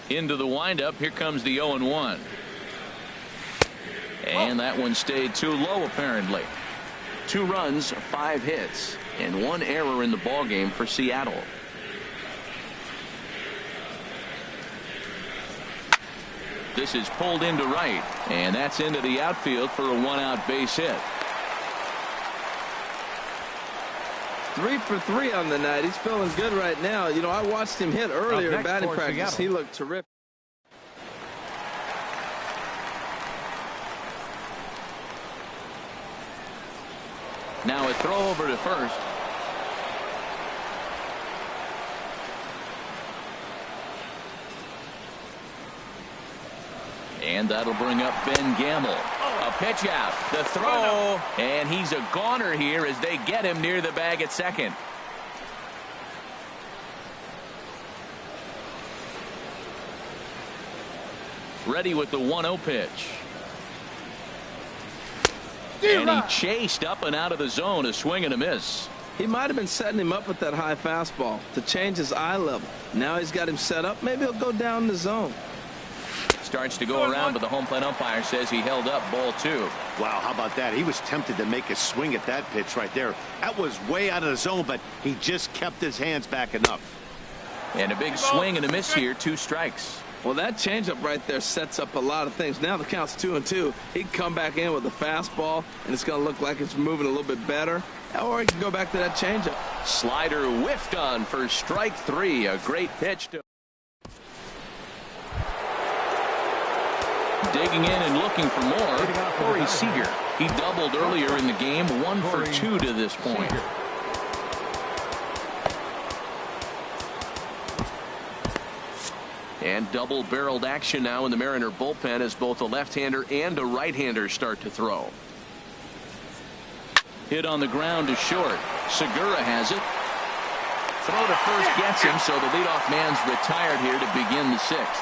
Into the windup. Here comes the 0-1. And that one stayed too low apparently. 2 runs, 5 hits, and 1 error in the ballgame for Seattle. This is pulled into right, and that's into the outfield for a 1-out base hit. 3 for 3 on the night. He's feeling good right now. You know, I watched him hit earlier in batting practice. Seattle. He looked terrific. Now a throw over to first. And that'll bring up Ben Gamble. A pitch out. The throw. And he's a goner here as they get him near the bag at second. Ready with the 1-0 pitch. And he chased up and out of the zone. A swing and a miss. He might have been setting him up with that high fastball to change his eye level. Now he's got him set up. Maybe he'll go down the zone. Starts to go around, but the home plate umpire says he held up ball 2. Wow, how about that? He was tempted to make a swing at that pitch right there. That was way out of the zone, but he just kept his hands back enough. And a big swing and a miss here. 2 strikes. Well, that changeup right there sets up a lot of things. Now the count's 2-2. He can come back in with a fastball, and it's going to look like it's moving a little bit better. Or he can go back to that changeup. Slider whiffed on for strike 3. A great pitch to Digging in and looking for more, Corey Seager. He doubled earlier in the game, 1 for 2 to this point. And double-barreled action now in the Mariner bullpen as both a left-hander and a right-hander start to throw. Hit on the ground to short. Segura has it. Throw to first gets him, so the leadoff man's retired here to begin the 6th.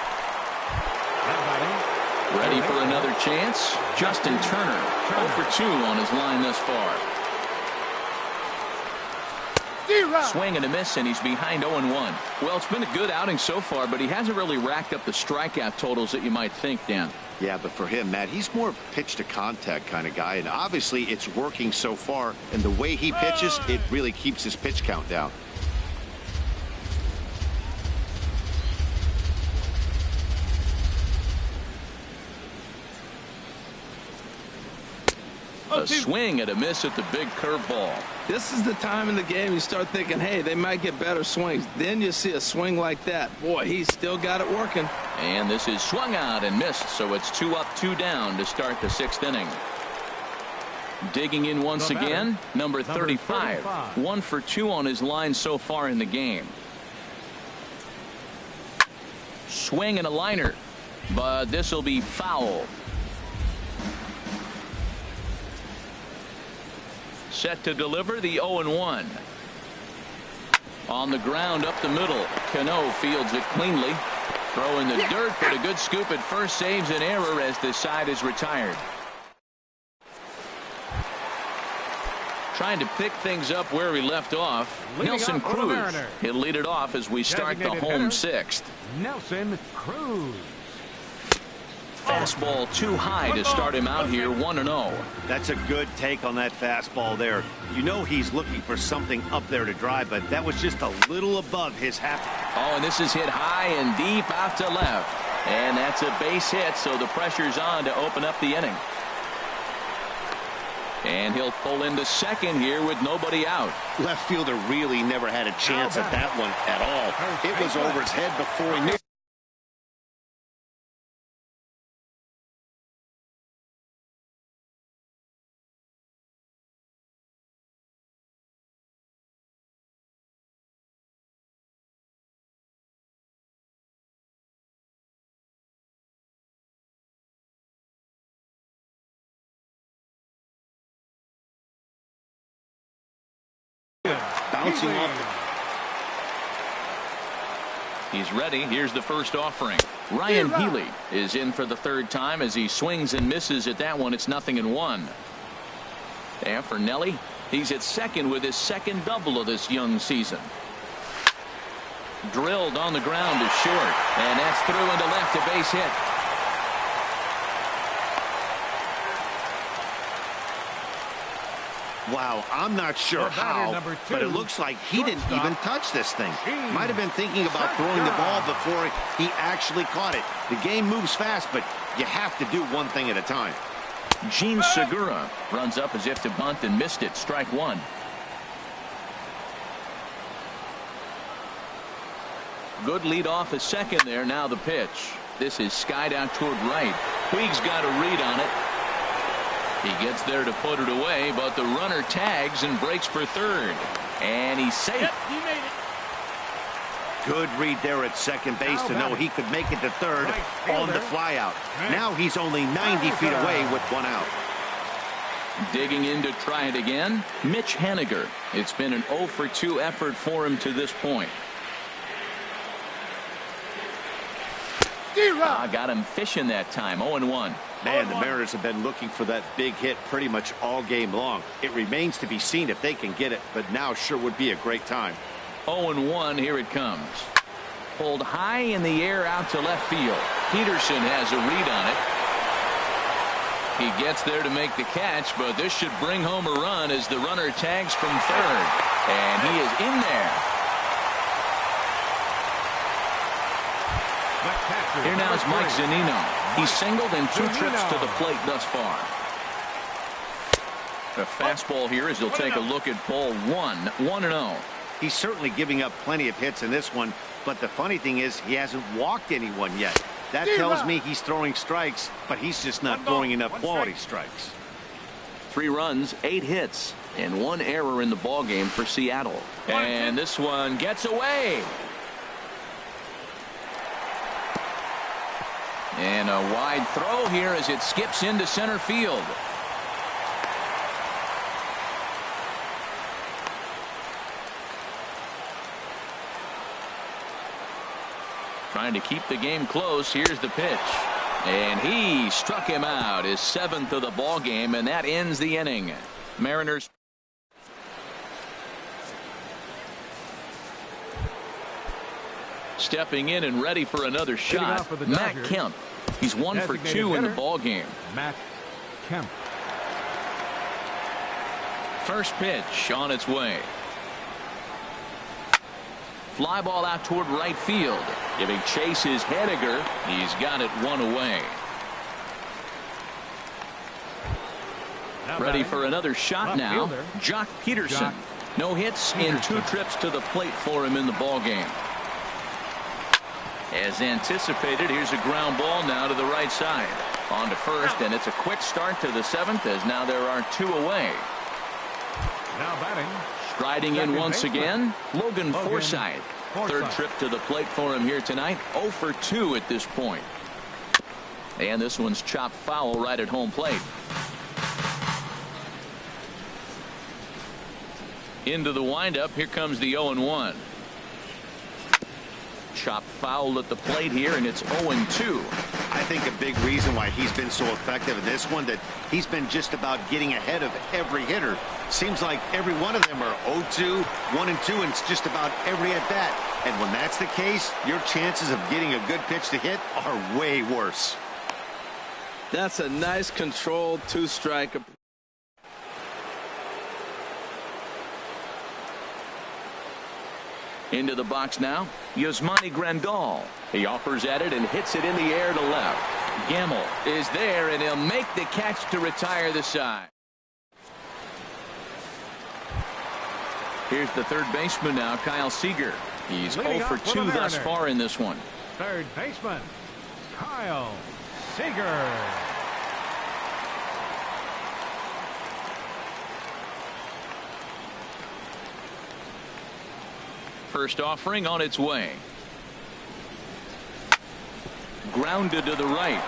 Ready for another chance? Justin Turner, 0 for 2 on his line thus far. Swing and a miss, and he's behind 0-1. Well, it's been a good outing so far, but he hasn't really racked up the strikeout totals that you might think, Dan. Yeah, but for him, Matt, he's more of a pitch-to-contact kind of guy, and obviously it's working so far, and the way he pitches, it really keeps his pitch count down. A swing and a miss at the big curveball. This is the time in the game you start thinking, hey, they might get better swings. Then you see a swing like that. Boy, he's still got it working. And this is swung out and missed, so it's 2 up, 2 down to start the 6th inning. Digging in once again, number 35. 1 for 2 on his line so far in the game. Swing and a liner, but this will be foul. Set to deliver the 0-1. On the ground up the middle. Cano fields it cleanly. Throw in the dirt, but a good scoop at first saves an error as the side is retired. Trying to pick things up where we left off. Nelson Cruz. He'll lead it off as we start the home 6th. Nelson Cruz. Fastball too high to start him out here, 1-0. That's a good take on that fastball there. You know he's looking for something up there to drive, but that was just a little above his half. Oh, and this is hit high and deep out to left. And that's a base hit, so the pressure's on to open up the inning. And he'll pull into second here with nobody out. Left fielder really never had a chance at that one at all. It was over his head before he knew. Bouncing off. He's ready. Here's the first offering. Ryan Healy is in for the 3rd time as he swings and misses at that one. It's 0-1. And for Nelly, he's at second with his 2nd double of this young season. Drilled on the ground to short, and that's through into left, a base hit. Wow, I'm not sure how, but it looks like he didn't even touch this thing. Might have been thinking about throwing the ball before he actually caught it. The game moves fast, but you have to do one thing at a time. Gene Segura runs up as if to bunt and missed it. Strike 1. Good lead off a second there. Now the pitch. This is skied out toward right. Puig's got a read on it. He gets there to put it away, but the runner tags and breaks for 3rd. And he's safe. Yep, he made it. Good read there at second base to know he could make it to 3rd on the flyout. Now he's only 90 feet away with 1 out. Digging in to try it again, Mitch Haniger. It's been an 0 for 2 effort for him to this point. Got him fishing that time. 0-1. Man, the Mariners have been looking for that big hit pretty much all game long. It remains to be seen if they can get it, but now sure would be a great time. 0-1. Here it comes. Pulled high in the air out to left field. Peterson has a read on it. He gets there to make the catch, but this should bring home a run as the runner tags from 3rd. And he is in there. Here now is Mike Zunino. He's singled in 2 trips to the plate thus far. The fastball here as he'll take a look at ball 1. 1-0. He's certainly giving up plenty of hits in this one, but the funny thing is he hasn't walked anyone yet. That tells me he's throwing strikes, but he's just not throwing enough quality strikes. 3 runs, 8 hits, and 1 error in the ballgame for Seattle. And this one gets away. And a wide throw here as it skips into center field. Trying to keep the game close. Here's the pitch. And he struck him out, his 7th of the ball game, and that ends the inning. Mariners. Stepping in and ready for another shot, Matt Kemp. He's 1 for 2 in the ball game. Matt Kemp. First pitch on its way. Fly ball out toward right field. Giving chase is Henniger. He's got it 1 away. Ready for another shot now. Jock Peterson. No hits in 2 trips to the plate for him in the ball game. As anticipated, here's a ground ball now to the right side. On to first, and it's a quick start to the 7th as now there are 2 away. Now batting. Striding in once again, Logan Forsythe. 3rd trip to the plate for him here tonight. 0 for 2 at this point. And this one's chopped foul right at home plate. Into the windup. Here comes the 0-1. Chopped foul at the plate here, and it's 0-2. I think a big reason why he's been so effective in this one, that he's been just about getting ahead of every hitter. Seems like every one of them are 0-2, 1-2, and it's just about every at bat. And when that's the case, your chances of getting a good pitch to hit are way worse. That's a nice controlled 2-strike. Into the box now, Yasmani Grandal. He offers at it and hits it in the air to left. Gamble is there, and he'll make the catch to retire the side. Here's the 3rd baseman now, Kyle Seager. He's 0 for 2 thus far in this one. 3rd baseman, Kyle Seager. First offering on its way. Grounded to the right.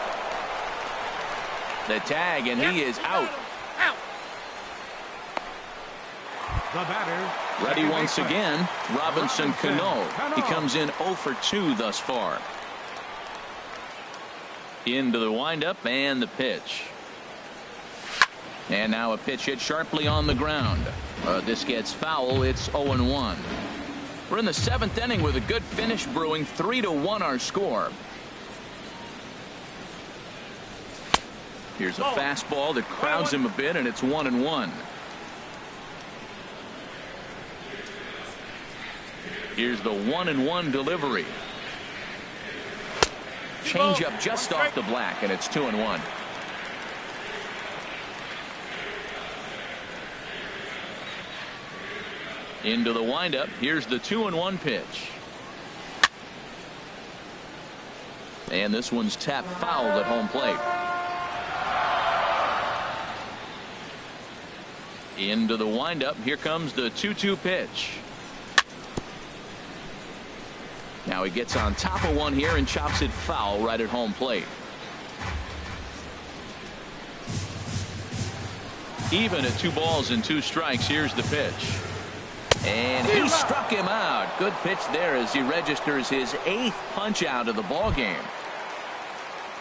The tag, and he is out. The batter. Ready once again, Robinson Cano. He comes in 0 for 2 thus far. Into the windup and the pitch. And now a pitch hit sharply on the ground. This gets foul. It's 0-1. We're in the 7th inning with a good finish brewing. 3-1 our score. Here's a fastball that crowds him a bit, and it's 1-1. Here's the 1-1 delivery. Change up just off the black, and it's 2-1. Into the windup. Here's the 2-1 pitch. And this one's tapped foul at home plate. Into the windup. Here comes the 2-2 pitch. Now he gets on top of one here and chops it foul right at home plate. Even at 2 balls and 2 strikes. Here's the pitch. And he struck him out. Good pitch there as he registers his 8th punch out of the ball game.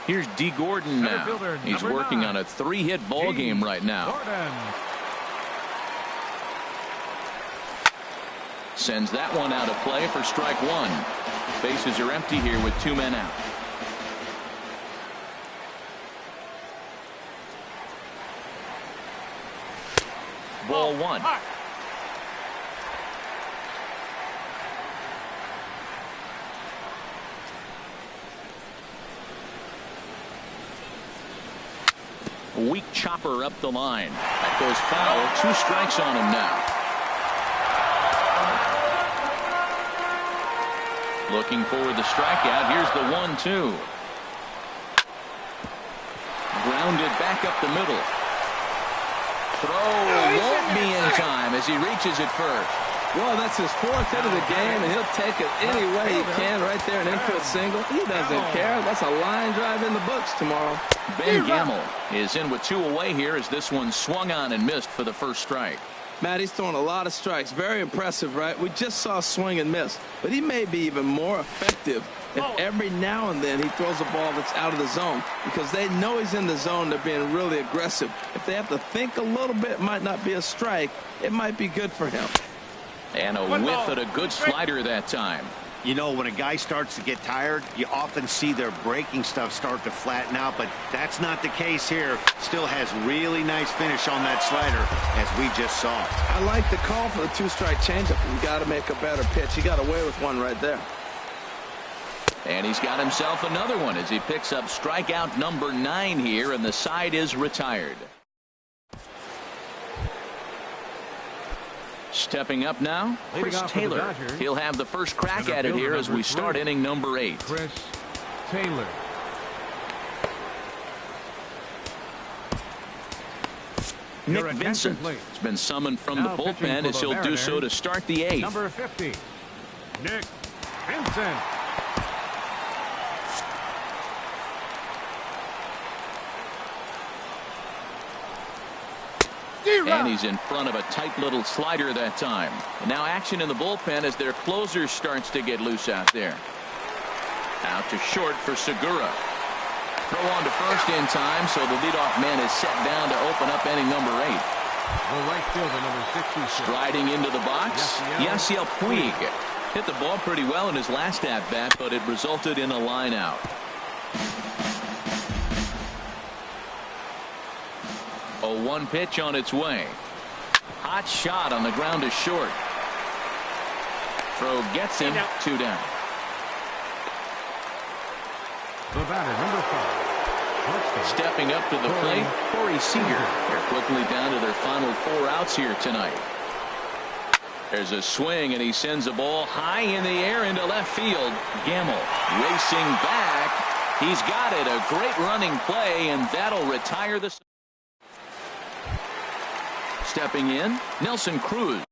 Here's D. Gordon now. He's working on a 3-hit ball game right now. Sends that one out of play for strike 1. Bases are empty here with 2 men out. Ball 1. Weak chopper up the line. That goes foul. 2 strikes on him now. Looking for the strikeout. Here's the 1-2. Grounded back up the middle. Throw won't be in time as he reaches it first. Well, that's his fourth hit of the game, and he'll take it any way he can right there, an infield single. He doesn't care. That's a line drive in the books tomorrow. Ben Gamble is in with 2 away here as this one swung on and missed for the first strike. Matt, he's throwing a lot of strikes. Very impressive, right? We just saw swing and miss, but he may be even more effective if every now and then he throws a ball that's out of the zone, because they know he's in the zone. They're being really aggressive. If they have to think a little bit, it might not be a strike. It might be good for him. And a whiff at a good slider that time. You know, when a guy starts to get tired, you often see their breaking stuff start to flatten out, but that's not the case here. Still has really nice finish on that slider, as we just saw. I like the call for the 2-strike changeup. You got to make a better pitch. He got away with one right there. And he's got himself another one as he picks up strikeout number 9 here, and the side is retired. Stepping up now, Chris Taylor. He'll have the first crack at it here as we start inning number 8. Chris Taylor. Nick Vincent has been summoned from the bullpen as he'll do so to start the 8th. Number 50, Nick Vincent. And he's in front of a tight little slider that time. And now action in the bullpen as their closer starts to get loose out there. Out to short for Segura. Throw on to first in time, so the leadoff man is set down to open up inning number 8. The right fielder, number 66. Striding into the box, Yasiel Puig. Hit the ball pretty well in his last at-bat, but it resulted in a line out. A 1 pitch on its way. Hot shot on the ground to short. Throw gets him, 2 down. The batter, number 5. Stepping up to the plate, Corey Seager. They're quickly down to their final 4 outs here tonight. There's a swing, and he sends a ball high in the air into left field. Gamble racing back. He's got it. A great running play, and that'll retire the... Stepping in, Nelson Cruz.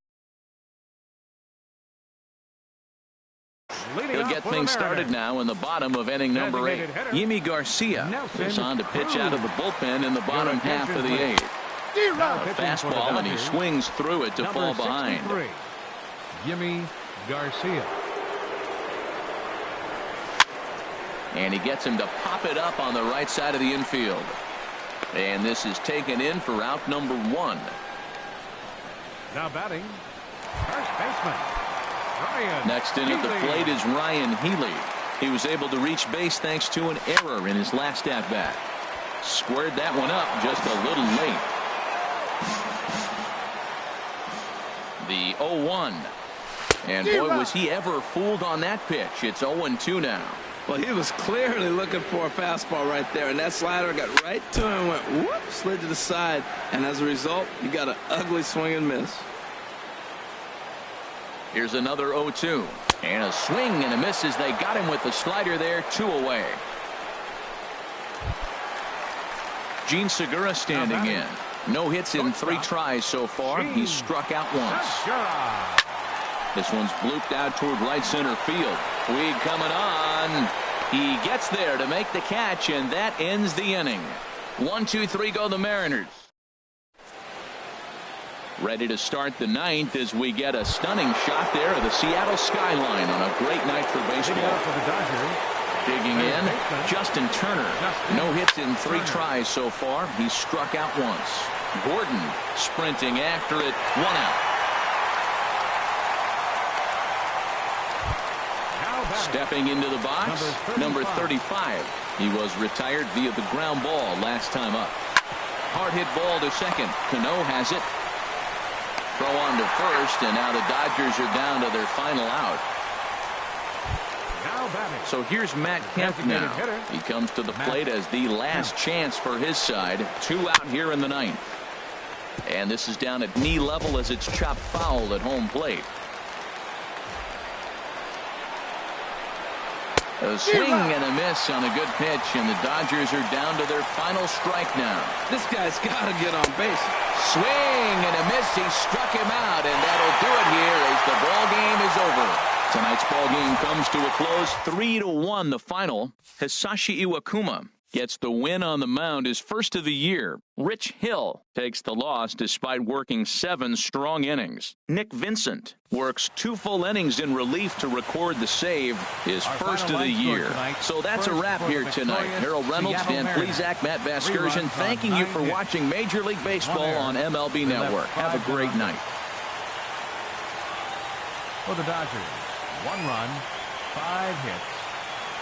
He'll get things started now in the bottom of inning number 8. Yimi Garcia is on to pitch out of the bullpen in the bottom half of the 8th. Fastball, and he swings through it to fall behind. Yimi Garcia. And he gets him to pop it up on the right side of the infield. And this is taken in for out number 1. Now batting, first baseman, Ryan. Next in at the plate is Ryan Healy. He was able to reach base thanks to an error in his last at-bat. Squared that one up just a little late. The 0-1. And boy, was he ever fooled on that pitch. It's 0-2 now. Well, he was clearly looking for a fastball right there, and that slider got right to him and went whoop, slid to the side, and as a result, you got an ugly swing and miss. Here's another 0-2, and a swing and a miss as they got him with the slider there, 2 away. Gene Segura standing in. No hits in 3 tries so far. He's struck out once. This one's blooped out toward right center field. Puig coming on. He gets there to make the catch, and that ends the inning. 1-2-3 go the Mariners. Ready to start the 9th as we get a stunning shot there of the Seattle skyline on a great night for baseball. Digging in, Justin Turner. No hits in 3 tries so far. He's struck out once. Gordon sprinting after it. 1 out. Stepping into the box, number 35. He was retired via the ground ball last time up. Hard hit ball to second. Cano has it. Throw on to first, and now the Dodgers are down to their final out. So here's Matt Kemp now. He comes to the plate as the last chance for his side. 2 out here in the 9th. And this is down at knee level as it's chopped foul at home plate. A swing and a miss on a good pitch, and the Dodgers are down to their final strike now. This guy's got to get on base. Swing and a miss. He struck him out, and that'll do it here as the ball game is over. Tonight's ball game comes to a close, 3-1 the final. Hisashi Iwakuma gets the win on the mound, his first of the year. Rich Hill takes the loss despite working 7 strong innings. Nick Vincent works 2 full innings in relief to record the save, his first of the year. So that's a wrap here tonight. Harold Reynolds, Dan Plesac, Matt Vasgersian, thanking you for watching Major League Baseball on MLB Network. Have a great night. For the Dodgers, 1 run, 5 hits,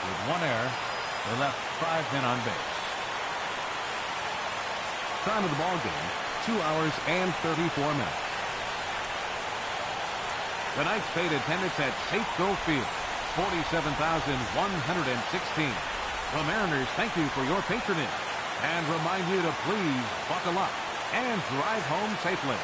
with 1 error. They left 5 men on base. Time of the ball game, 2 hours and 34 minutes. Tonight's paid attendance at Safeco Field, 47,116. The Mariners thank you for your patronage and remind you to please buckle up and drive home safely.